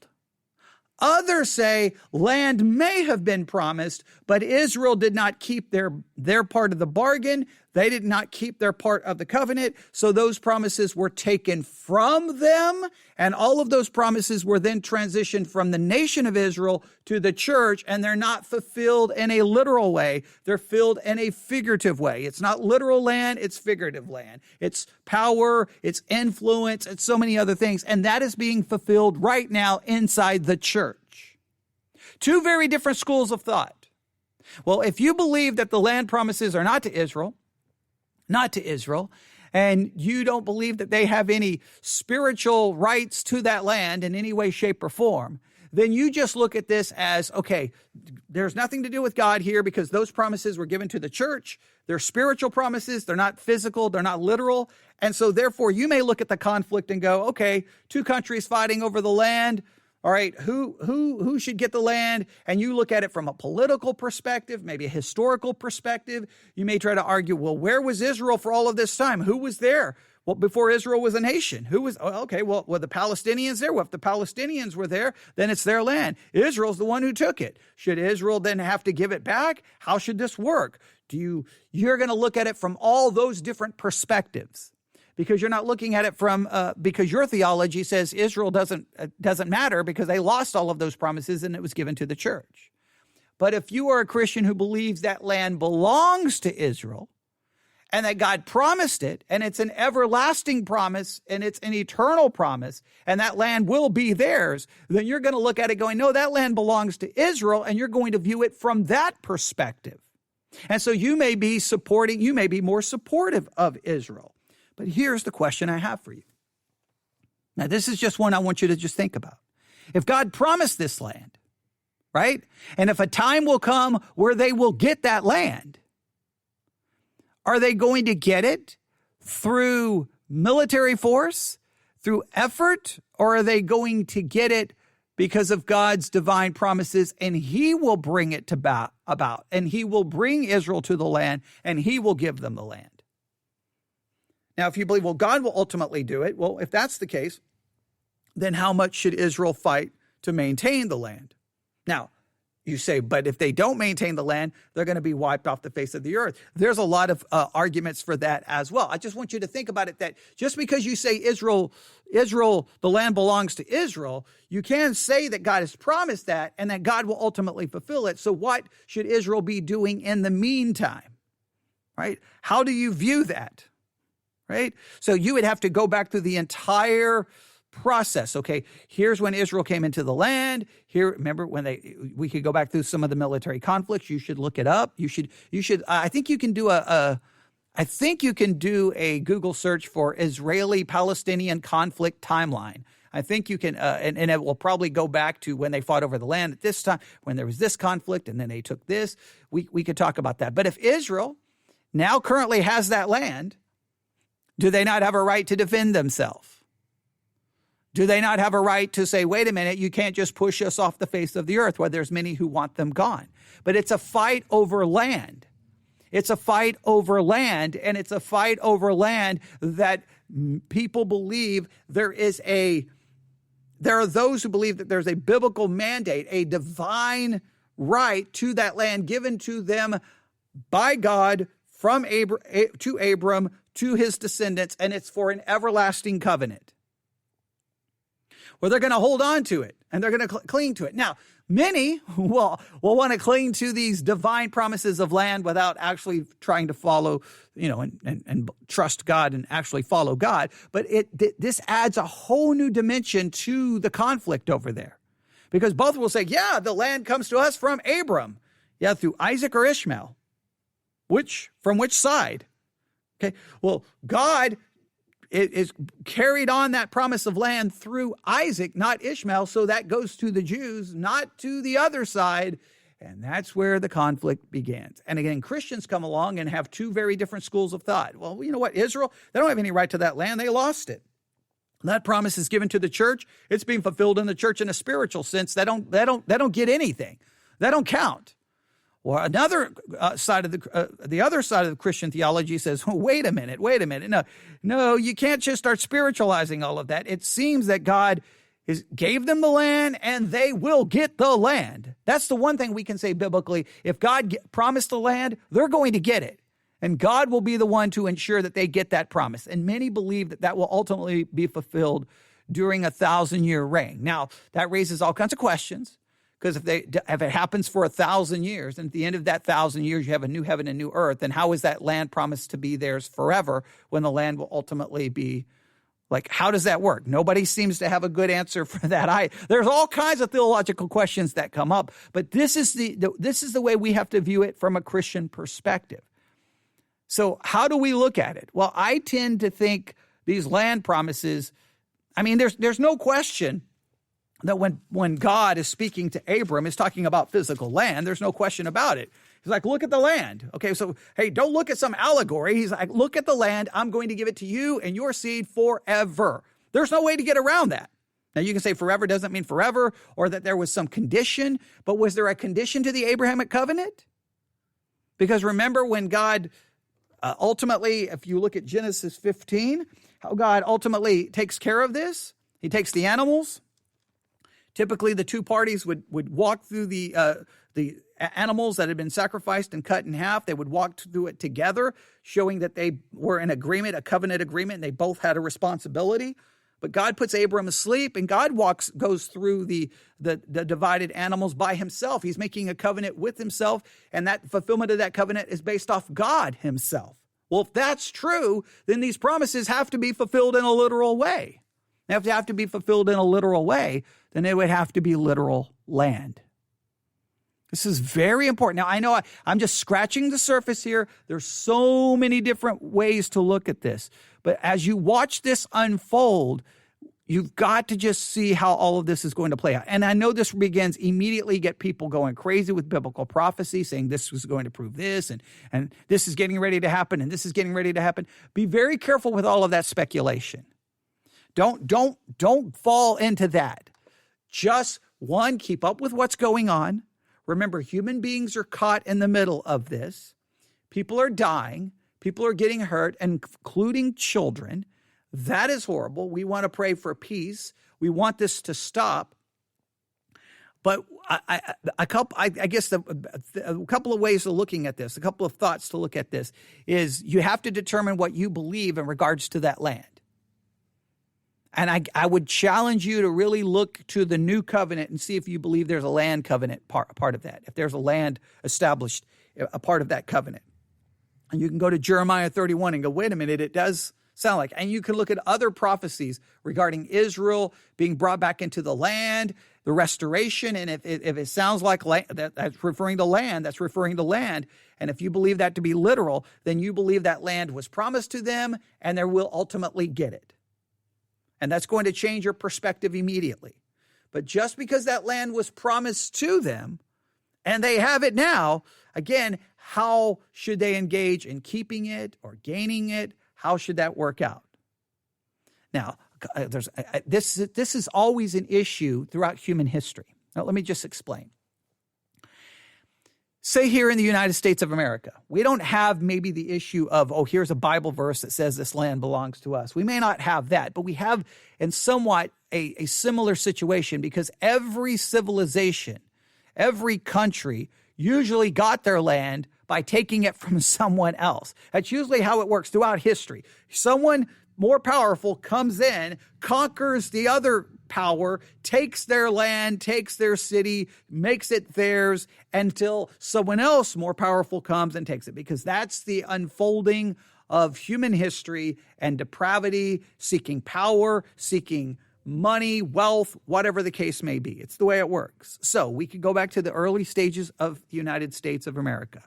Others say land may have been promised, but Israel did not keep their part of the bargain. They did not keep their part of the covenant. So those promises were taken from them. And all of those promises were then transitioned from the nation of Israel to the church. And they're not fulfilled in a literal way. They're filled in a figurative way. It's not literal land. It's figurative land. It's power. It's influence. It's so many other things. And that is being fulfilled right now inside the church. Two very different schools of thought. Well, if you believe that the land promises are not to Israel, and you don't believe that they have any spiritual rights to that land in any way, shape, or form, then you just look at this as, okay, there's nothing to do with God here because those promises were given to the church. They're spiritual promises. They're not physical. They're not literal. And so therefore you may look at the conflict and go, okay, two countries fighting over the land. All right, who should get the land? And you look at it from a political perspective, maybe a historical perspective. You may try to argue, well, where was Israel for all of this time? Who was there? Well, before Israel was a nation, who was, okay, well, were the Palestinians there? Well, if the Palestinians were there, then it's their land. Israel's the one who took it. Should Israel then have to give it back? How should this work? You're going to look at it from all those different perspectives. Because you're not looking at it from, because your theology says Israel doesn't matter because they lost all of those promises and it was given to the church. But if you are a Christian who believes that land belongs to Israel and that God promised it and it's an everlasting promise and it's an eternal promise and that land will be theirs, then you're going to look at it going, no, that land belongs to Israel, and you're going to view it from that perspective. And so you may be more supportive of Israel. But here's the question I have for you. Now, this is just one I want you to just think about. If God promised this land, right? And if a time will come where they will get that land, are they going to get it through military force? through effort, or are they going to get it because of God's divine promises, and he will bring it about, and he will bring Israel to the land, and he will give them the land? Now, if you believe, well, God will ultimately do it, well, if that's the case, then how much should Israel fight to maintain the land? Now, you say, but if they don't maintain the land, they're going to be wiped off the face of the earth. There's a lot of arguments for that as well. I just want you to think about it, that just because you say Israel, the land belongs to Israel, you can say that God has promised that and that God will ultimately fulfill it. So what should Israel be doing in the meantime? Right? How do you view that? Right? So you would have to go back through the entire process. Okay, here's when Israel came into the land. Here, remember we could go back through some of the military conflicts. You should look it up. You should. I think you can do a Google search for Israeli-Palestinian conflict timeline. I think you can, and it will probably go back to when they fought over the land at this time, when there was this conflict, and then they took this. We could talk about that. But if Israel now currently has that land, do they not have a right to defend themselves? Do they not have a right to say, wait a minute, you can't just push us off the face of the earth, where there's many who want them gone? But it's a fight over land. It's a fight over land, and it's a fight over land that people believe there are those who believe that there's a biblical mandate, a divine right to that land given to them by God from to Abram, to his descendants, and it's for an everlasting covenant, where they're going to hold on to it and they're going to cling to it. Now, many will want to cling to these divine promises of land without actually trying to follow, and trust God and actually follow God. But this adds a whole new dimension to the conflict over there, because both will say, yeah, the land comes to us from Abram. Yeah, through Isaac or Ishmael. From which side? Okay, well, God is carried on that promise of land through Isaac, not Ishmael. So that goes to the Jews, not to the other side. And that's where the conflict begins. And again, Christians come along and have two very different schools of thought. Well, you know what? Israel, they don't have any right to that land. They lost it. That promise is given to the church. It's being fulfilled in the church in a spiritual sense. They don't get anything. They don't count. Or another side of the other side of the Christian theology says, oh, wait a minute. No, you can't just start spiritualizing all of that. It seems that God gave them the land and they will get the land. That's the one thing we can say biblically. If God promised the land, they're going to get it. And God will be the one to ensure that they get that promise. And many believe that will ultimately be fulfilled during a 1,000-year reign. Now, that raises all kinds of questions. Because if it happens for 1,000 years, and at the end of that 1,000 years, you have a new heaven and new earth, then how is that land promised to be theirs forever when the land will ultimately be, how does that work? Nobody seems to have a good answer for that. There's all kinds of theological questions that come up, but this is the way we have to view it from a Christian perspective. So how do we look at it? Well, I tend to think these land promises, there's no question that when God is speaking to Abram, is talking about physical land. There's no question about it. He's like, look at the land. Okay, so, hey, don't look at some allegory. He's like, look at the land. I'm going to give it to you and your seed forever. There's no way to get around that. Now, you can say forever doesn't mean forever, or that there was some condition, but was there a condition to the Abrahamic covenant? Because remember when God ultimately, if you look at Genesis 15, how God ultimately takes care of this. He takes the animals. Typically, the two parties would walk through the animals that had been sacrificed and cut in half. They would walk through it together, showing that they were in agreement, a covenant agreement, and they both had a responsibility. But God puts Abram asleep, and God goes through the divided animals by himself. He's making a covenant with himself, and that fulfillment of that covenant is based off God himself. Well, if that's true, then these promises have to be fulfilled in a literal way. They have to be fulfilled in a literal way, then it would have to be literal land. This is very important. Now, I know I'm just scratching the surface here. There's so many different ways to look at this. But as you watch this unfold, you've got to just see how all of this is going to play out. And I know this begins immediately get people going crazy with biblical prophecy, saying this was going to prove this, and this is getting ready to happen, and this is getting ready to happen. Be very careful with all of that speculation. Don't fall into that. Just, one, keep up with what's going on. Remember, human beings are caught in the middle of this. People are dying. People are getting hurt, including children. That is horrible. We want to pray for peace. We want this to stop. But a couple of ways of looking at this, a couple of thoughts to look at this is you have to determine what you believe in regards to that land. And I would challenge you to really look to the new covenant and see if you believe there's a land covenant part of that, if there's a land established, a part of that covenant. And you can go to Jeremiah 31 and go, wait a minute, it does sound like. And you can look at other prophecies regarding Israel being brought back into the land, the restoration. And if it sounds like that's referring to land, that's referring to land. And if you believe that to be literal, then you believe that land was promised to them and they will ultimately get it. And that's going to change your perspective immediately. But just because that land was promised to them and they have it now, again, how should they engage in keeping it or gaining it? How should that work out? Now, this is always an issue throughout human history. Now, let me just explain. Say here in the United States of America, we don't have maybe the issue of, here's a Bible verse that says this land belongs to us. We may not have that, but we have in somewhat a similar situation because every civilization, every country usually got their land by taking it from someone else. That's usually how it works throughout history. Someone more powerful comes in, conquers the other power, takes their land, takes their city, makes it theirs until someone else more powerful comes and takes it. Because that's the unfolding of human history and depravity, seeking power, seeking money, wealth, whatever the case may be. It's the way it works. So we could go back to the early stages of the United States of America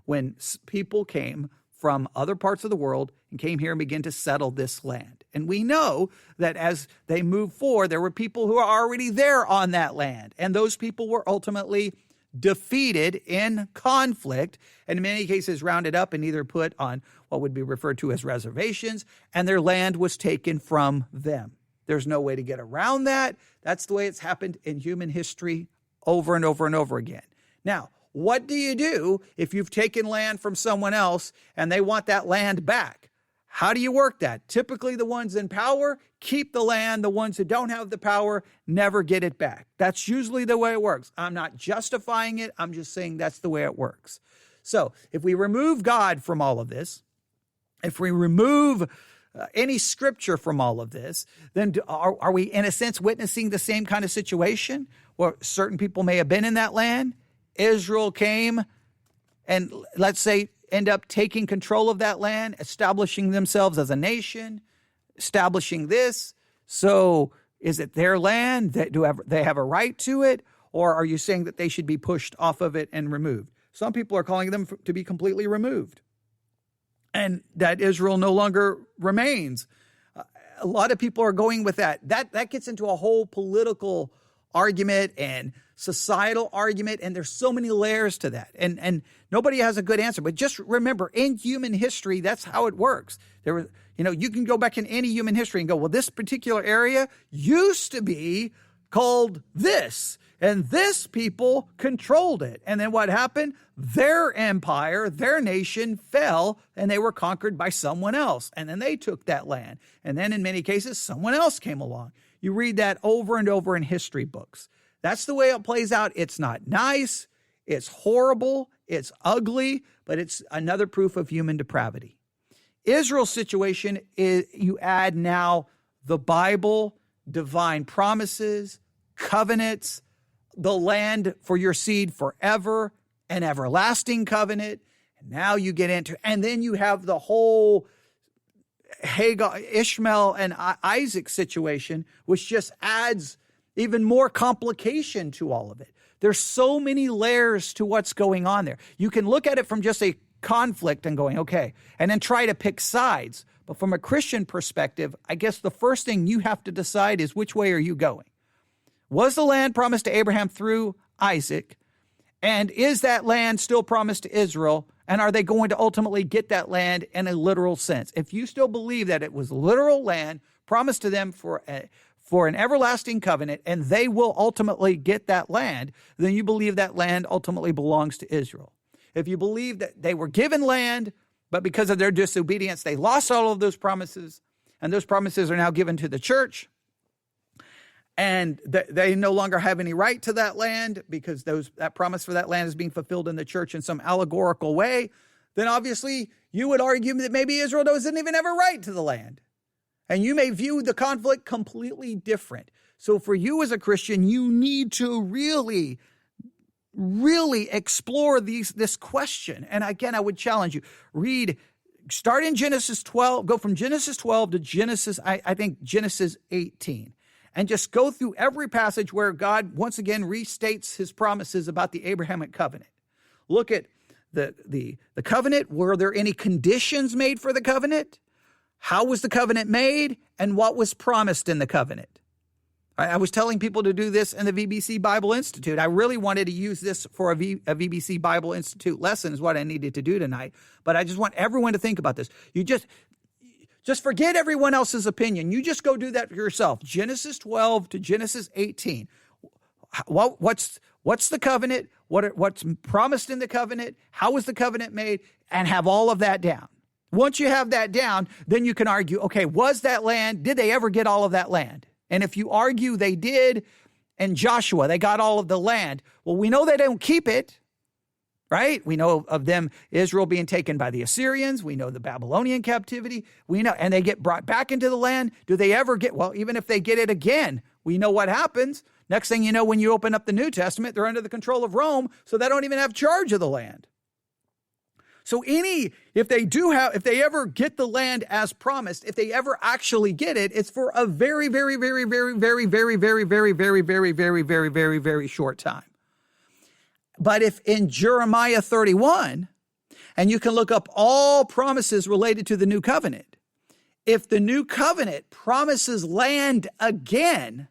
when people came from other parts of the world and came here and began to settle this land. And we know that as they moved forward, there were people who are already there on that land. And those people were ultimately defeated in conflict, and in many cases rounded up and either put on what would be referred to as reservations, and their land was taken from them. There's no way to get around that. That's the way it's happened in human history over and over and over again. Now, what do you do if you've taken land from someone else and they want that land back? How do you work that? Typically, the ones in power keep the land. The ones who don't have the power never get it back. That's usually the way it works. I'm not justifying it. I'm just saying that's the way it works. So if we remove God from all of this, if we remove any scripture from all of this, then are we, in a sense, witnessing the same kind of situation where certain people may have been in that land? Israel came and, let's say, end up taking control of that land, establishing themselves as a nation, establishing this. So is it their land? Do they have a right to it? Or are you saying that they should be pushed off of it and removed? Some people are calling them to be completely removed and that Israel no longer remains. A lot of people are going with that. That gets into a whole political argument and societal argument, and there's so many layers to that. And nobody has a good answer. But just remember, in human history, that's how it works. You can go back in any human history and go, well, this particular area used to be called this, and this people controlled it. And then what happened? Their empire, their nation fell, and they were conquered by someone else. And then they took that land. And then in many cases, someone else came along. You read that over and over in history books. That's the way it plays out. It's not nice. It's horrible. It's ugly, but it's another proof of human depravity. Israel's situation is you add now the Bible, divine promises, covenants, the land for your seed forever, an everlasting covenant. And now you get into, and then you have the whole Hagar, Ishmael, and Isaac situation, which just adds even more complication to all of it. There's so many layers to what's going on there. You can look at it from just a conflict and going, okay, and then try to pick sides. But from a Christian perspective, I guess the first thing you have to decide is which way are you going? Was the land promised to Abraham through Isaac? And is that land still promised to Israel? And are they going to ultimately get that land in a literal sense? If you still believe that it was literal land promised to them for an everlasting covenant, and they will ultimately get that land, then you believe that land ultimately belongs to Israel. If you believe that they were given land, but because of their disobedience, they lost all of those promises, and those promises are now given to the church, and they no longer have any right to that land because that promise for that land is being fulfilled in the church in some allegorical way, then obviously you would argue that maybe Israel doesn't even have a right to the land. And you may view the conflict completely different. So for you as a Christian, you need to really, really explore this question. And again, I would challenge you. Start in Genesis 12, go from Genesis 12 to Genesis 18. And just go through every passage where God once again restates his promises about the Abrahamic covenant. Look at the covenant. Were there any conditions made for the covenant? How was the covenant made? And what was promised in the covenant? I was telling people to do this in the VBC Bible Institute. I really wanted to use this for a VBC Bible Institute lesson is what I needed to do tonight. But I just want everyone to think about this. You just forget everyone else's opinion. You just go do that for yourself. Genesis 12 to Genesis 18. What's the covenant? What's promised in the covenant? How was the covenant made? And have all of that down. Once you have that down, then you can argue, okay, was that land, did they ever get all of that land? And if you argue they did, and Joshua, they got all of the land, well, we know they don't keep it, right? We know of them, Israel being taken by the Assyrians. We know the Babylonian captivity. We know, and they get brought back into the land. Do they ever get, well, even if they get it again, we know what happens. Next thing you know, when you open up the New Testament, they're under the control of Rome, so they don't even have charge of the land. So if they ever get the land as promised, if they ever actually get it, it's for a very, very, very, very, very, very, very, very, very, very, very, very, very, very short time. But if in Jeremiah 31, and you can look up all promises related to the new covenant, if the new covenant promises land again,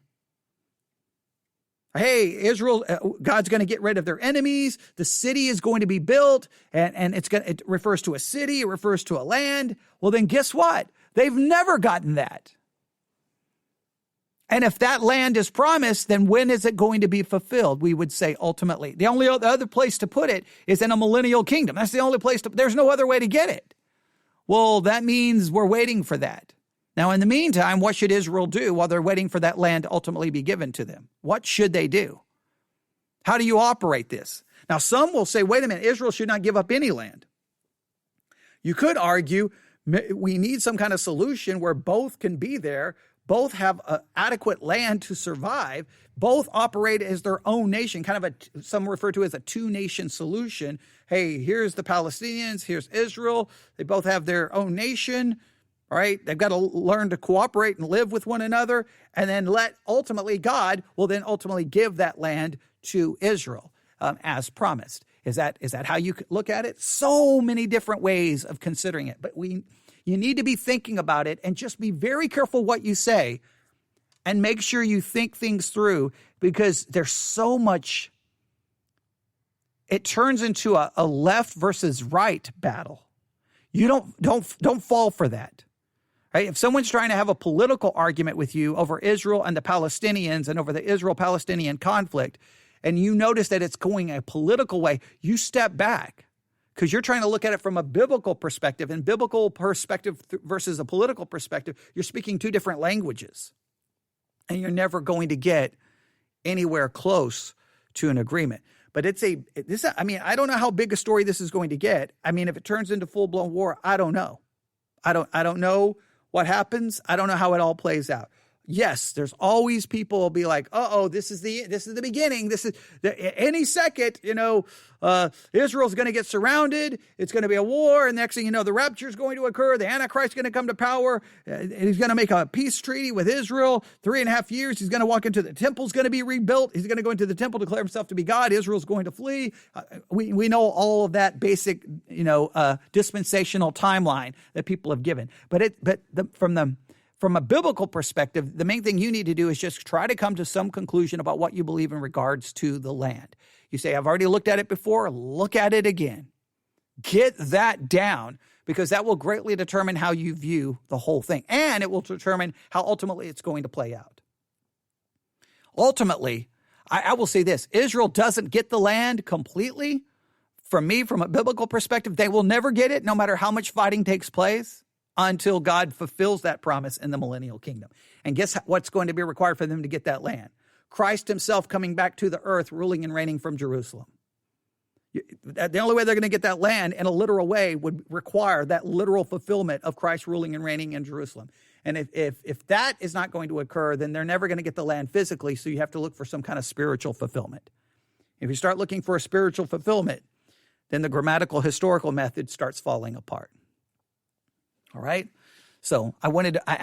hey, Israel, God's going to get rid of their enemies. The city is going to be built, and it refers to a city. It refers to a land. Well, then guess what? They've never gotten that. And if that land is promised, then when is it going to be fulfilled? We would say ultimately. The only other place to put it is in a millennial kingdom. That's the only place there's no other way to get it. Well, that means we're waiting for that. Now, in the meantime, what should Israel do while they're waiting for that land to ultimately be given to them? What should they do? How do you operate this? Now, some will say, wait a minute, Israel should not give up any land. You could argue we need some kind of solution where both can be there, both have adequate land to survive, both operate as their own nation, kind of some refer to as a two-nation solution. Hey, here's the Palestinians, here's Israel. They both have their own nation. All right, they've got to learn to cooperate and live with one another, and then God will then ultimately give that land to Israel as promised. Is that how you look at it? So many different ways of considering it, but you need to be thinking about it and just be very careful what you say and make sure you think things through, because there's so much. It turns into a left versus right battle. You don't fall for that. Right? If someone's trying to have a political argument with you over Israel and the Palestinians and over the Israel-Palestinian conflict, and you notice that it's going a political way, you step back because you're trying to look at it from a biblical perspective, and biblical perspective versus a political perspective, you're speaking two different languages, and you're never going to get anywhere close to an agreement. But I don't know how big a story this is going to get. I mean, if it turns into full-blown war, I don't know. I don't know what happens. I don't know how it all plays out. Yes, there's always people will be like, this is the beginning. This is any second, Israel's going to get surrounded. It's going to be a war. And next thing you know, the rapture is going to occur. The Antichrist is going to come to power. He's going to make a peace treaty with Israel. 3.5 years. He's going to walk into the temple's going to be rebuilt. He's going to go into the temple, declare himself to be God. Israel's going to flee. We know all of that basic, dispensational timeline that people have given. From a biblical perspective, the main thing you need to do is just try to come to some conclusion about what you believe in regards to the land. You say, I've already looked at it before. Look at it again. Get that down, because that will greatly determine how you view the whole thing. And it will determine how ultimately it's going to play out. Ultimately, I will say this, Israel doesn't get the land completely. From me, from a biblical perspective, they will never get it, no matter how much fighting takes place, until God fulfills that promise in the millennial kingdom. And guess what's going to be required for them to get that land? Christ himself coming back to the earth, ruling and reigning from Jerusalem. The only way they're going to get that land in a literal way would require that literal fulfillment of Christ ruling and reigning in Jerusalem. And if that is not going to occur, then they're never going to get the land physically, so you have to look for some kind of spiritual fulfillment. If you start looking for a spiritual fulfillment, then the grammatical historical method starts falling apart. All right? So I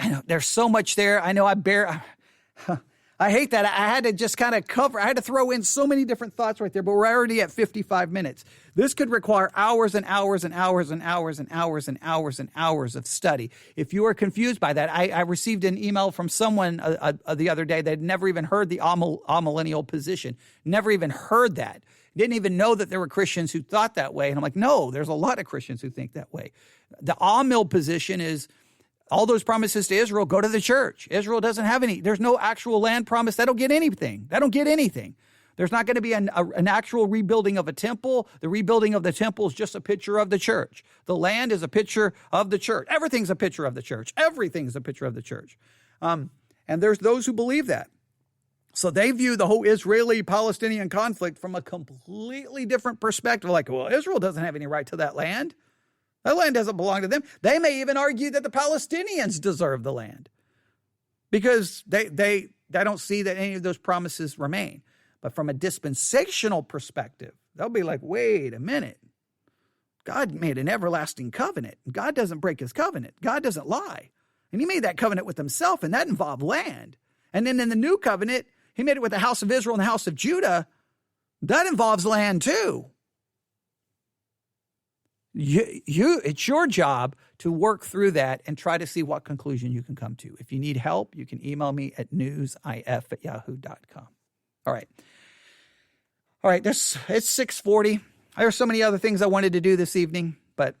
know there's so much there. I know I hate that. I had to just kind of I had to throw in so many different thoughts right there, but we're already at 55 minutes. This could require hours and hours and hours and hours and hours and hours and hours of study. If you are confused by that, I received an email from someone the other day that had never even heard the amillennial position, never even heard that, didn't even know that there were Christians who thought that way. And I'm like, no, there's a lot of Christians who think that way. The amil position is, all those promises to Israel go to the church. Israel doesn't have any. There's no actual land promise. They don't get anything. They don't get anything. There's not going to be an actual rebuilding of a temple. The rebuilding of the temple is just a picture of the church. The land is a picture of the church. Everything's a picture of the church. Everything's a picture of the church. And there's those who believe that. So they view the whole Israeli-Palestinian conflict from a completely different perspective. Like, well, Israel doesn't have any right to that land. That land doesn't belong to them. They may even argue that the Palestinians deserve the land because they don't see that any of those promises remain. But from a dispensational perspective, they'll be like, wait a minute. God made an everlasting covenant. God doesn't break his covenant. God doesn't lie. And he made that covenant with himself, and that involved land. And then in the new covenant, he made it with the house of Israel and the house of Judah. That involves land too. It's your job to work through that and try to see what conclusion you can come to. If you need help, you can email me at newsif@yahoo.com. All right. It's 6:40. There are so many other things I wanted to do this evening, but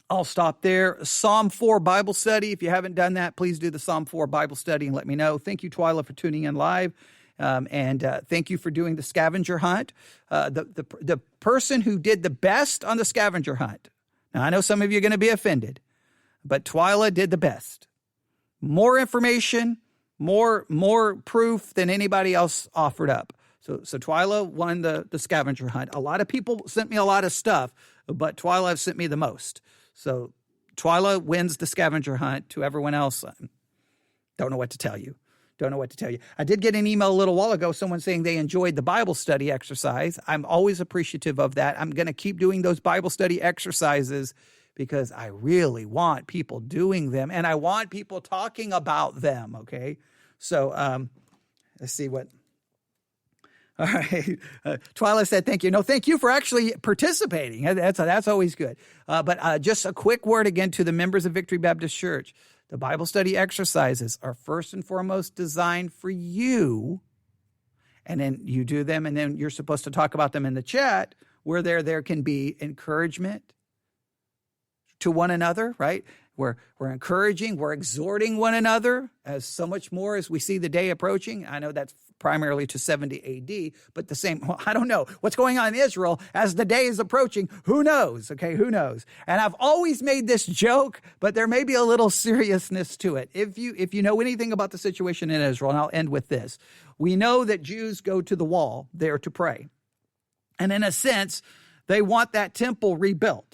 I'll stop there. Psalm 4 Bible study. If you haven't done that, please do the Psalm 4 Bible study and let me know. Thank you, Twyla, for tuning in live. And thank you for doing the scavenger hunt. The person who did the best on the scavenger hunt. Now, I know some of you are going to be offended, but Twyla did the best. More information, more proof than anybody else offered up. So Twyla won the scavenger hunt. A lot of people sent me a lot of stuff, but Twyla sent me the most. So Twyla wins the scavenger hunt. To everyone else, don't know what to tell you. I did get an email a little while ago, someone saying they enjoyed the Bible study exercise. I'm always appreciative of that. I'm going to keep doing those Bible study exercises because I really want people doing them and I want people talking about them, okay? So let's see what... All right. Twyla said, thank you. No, thank you for actually participating. That's always good. But just a quick word again to the members of Victory Baptist Church. The Bible study exercises are first and foremost designed for you. And then you do them, and then you're supposed to talk about them in the chat where there can be encouragement to one another, right? We're encouraging, we're exhorting one another as so much more as we see the day approaching. I know that's primarily to 70 AD, but the same, well, I don't know what's going on in Israel as the day is approaching. Who knows? Okay, who knows? And I've always made this joke, but there may be a little seriousness to it. If you know anything about the situation in Israel, and I'll end with this, we know that Jews go to the wall there to pray. And in a sense, they want that temple rebuilt.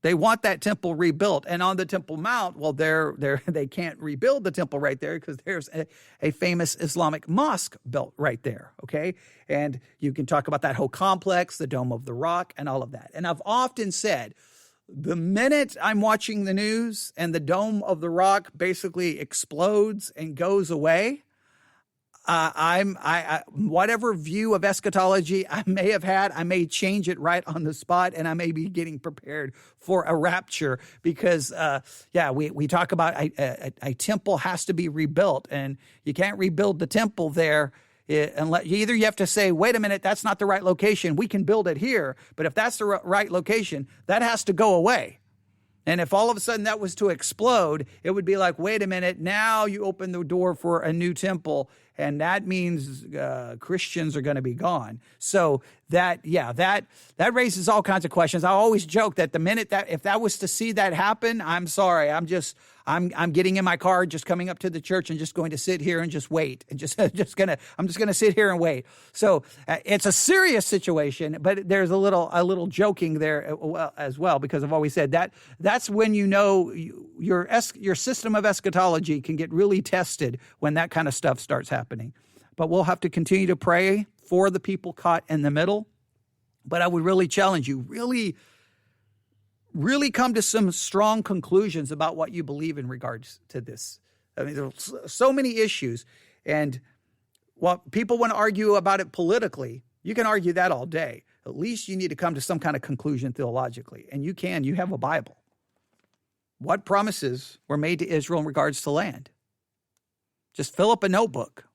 And on the Temple Mount, well, they can't rebuild the temple right there because there's a famous Islamic mosque built right there, okay? And you can talk about that whole complex, the Dome of the Rock, and all of that. And I've often said, the minute I'm watching the news and the Dome of the Rock basically explodes and goes away, whatever view of eschatology I may have had, I may change it right on the spot, and I may be getting prepared for a rapture because, we talk about a temple has to be rebuilt, and you can't rebuild the temple there unless either you have to say, wait a minute, that's not the right location. We can build it here, but if that's the right location, that has to go away. And if all of a sudden that was to explode, it would be like, wait a minute, now you open the door for a new temple, and that means Christians are going to be gone. So that raises all kinds of questions. I always joke that the minute that if that was to see that happen, I'm sorry, I'm getting in my car, just coming up to the church and just going to sit here and just wait, and I'm just gonna sit here and wait. So it's a serious situation, but there's a little joking there as well, because I've always said that's when you know your system of eschatology can get really tested when that kind of stuff starts happening. But we'll have to continue to pray for the people caught in the middle. But I would really challenge you, really come to some strong conclusions about what you believe in regards to this. I mean, there's so many issues. And while people want to argue about it politically, you can argue that all day. At least you need to come to some kind of conclusion theologically. And you have a Bible. What promises were made to Israel in regards to land? Just fill up a notebook,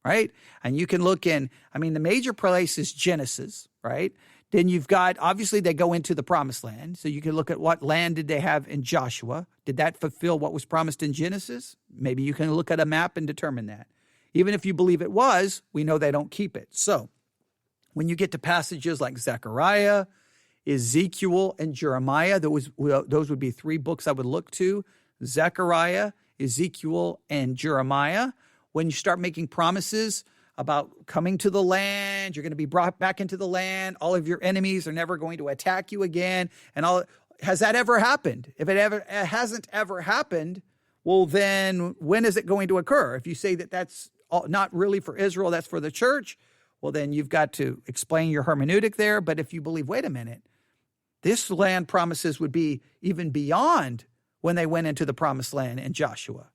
right? And you can look in, the major place is Genesis, right? Then you've got, obviously they go into the promised land. So you can look at what land did they have in Joshua. Did that fulfill what was promised in Genesis? Maybe you can look at a map and determine that. Even if you believe it was, we know they don't keep it. So when you get to passages like Zechariah, Ezekiel, and Jeremiah, those would be three books I would look to. Zechariah, Ezekiel, and Jeremiah. When you start making promises about coming to the land, you're going to be brought back into the land, all of your enemies are never going to attack you again, and all. Has that ever happened? If it hasn't ever happened, well, then when is it going to occur? If you say that that's not really for Israel, that's for the church, well, then you've got to explain your hermeneutic there. But if you believe, wait a minute, this land promises would be even beyond when they went into the promised land in Joshua.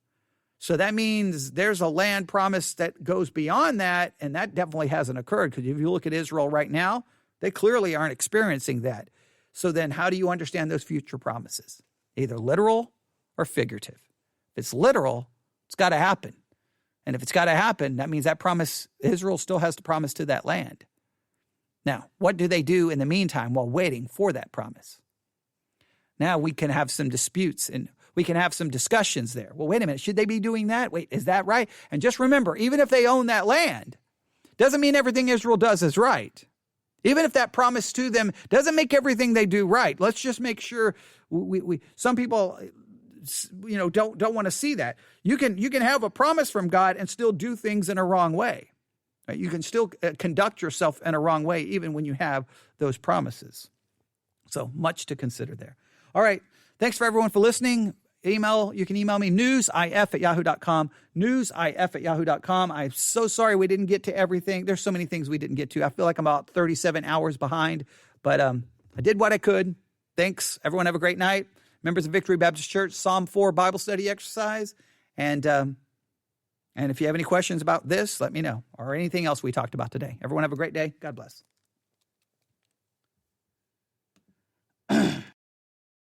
So that means there's a land promise that goes beyond that, and that definitely hasn't occurred, because if you look at Israel right now, they clearly aren't experiencing that. So then how do you understand those future promises? Either literal or figurative. If it's literal, it's got to happen. And if it's got to happen, that means that promise, Israel still has to promise to that land. Now, what do they do in the meantime while waiting for that promise? Now we can have some disputes and we can have some discussions there. Well, wait a minute. Should they be doing that? Wait, is that right? And just remember, even if they own that land, doesn't mean everything Israel does is right. Even if that promise to them doesn't make everything they do right. Let's just make sure we some people, don't want to see that. You can have a promise from God and still do things in a wrong way. Right? You can still conduct yourself in a wrong way, even when you have those promises. So much to consider there. All right. Thanks for everyone for listening. You can email me, newsif@yahoo.com, newsif@yahoo.com. I'm so sorry we didn't get to everything. There's so many things we didn't get to. I feel like I'm about 37 hours behind, but I did what I could. Thanks. Everyone have a great night. Members of Victory Baptist Church, Psalm 4 Bible study exercise. And if you have any questions about this, let me know, or anything else we talked about today. Everyone have a great day. God bless.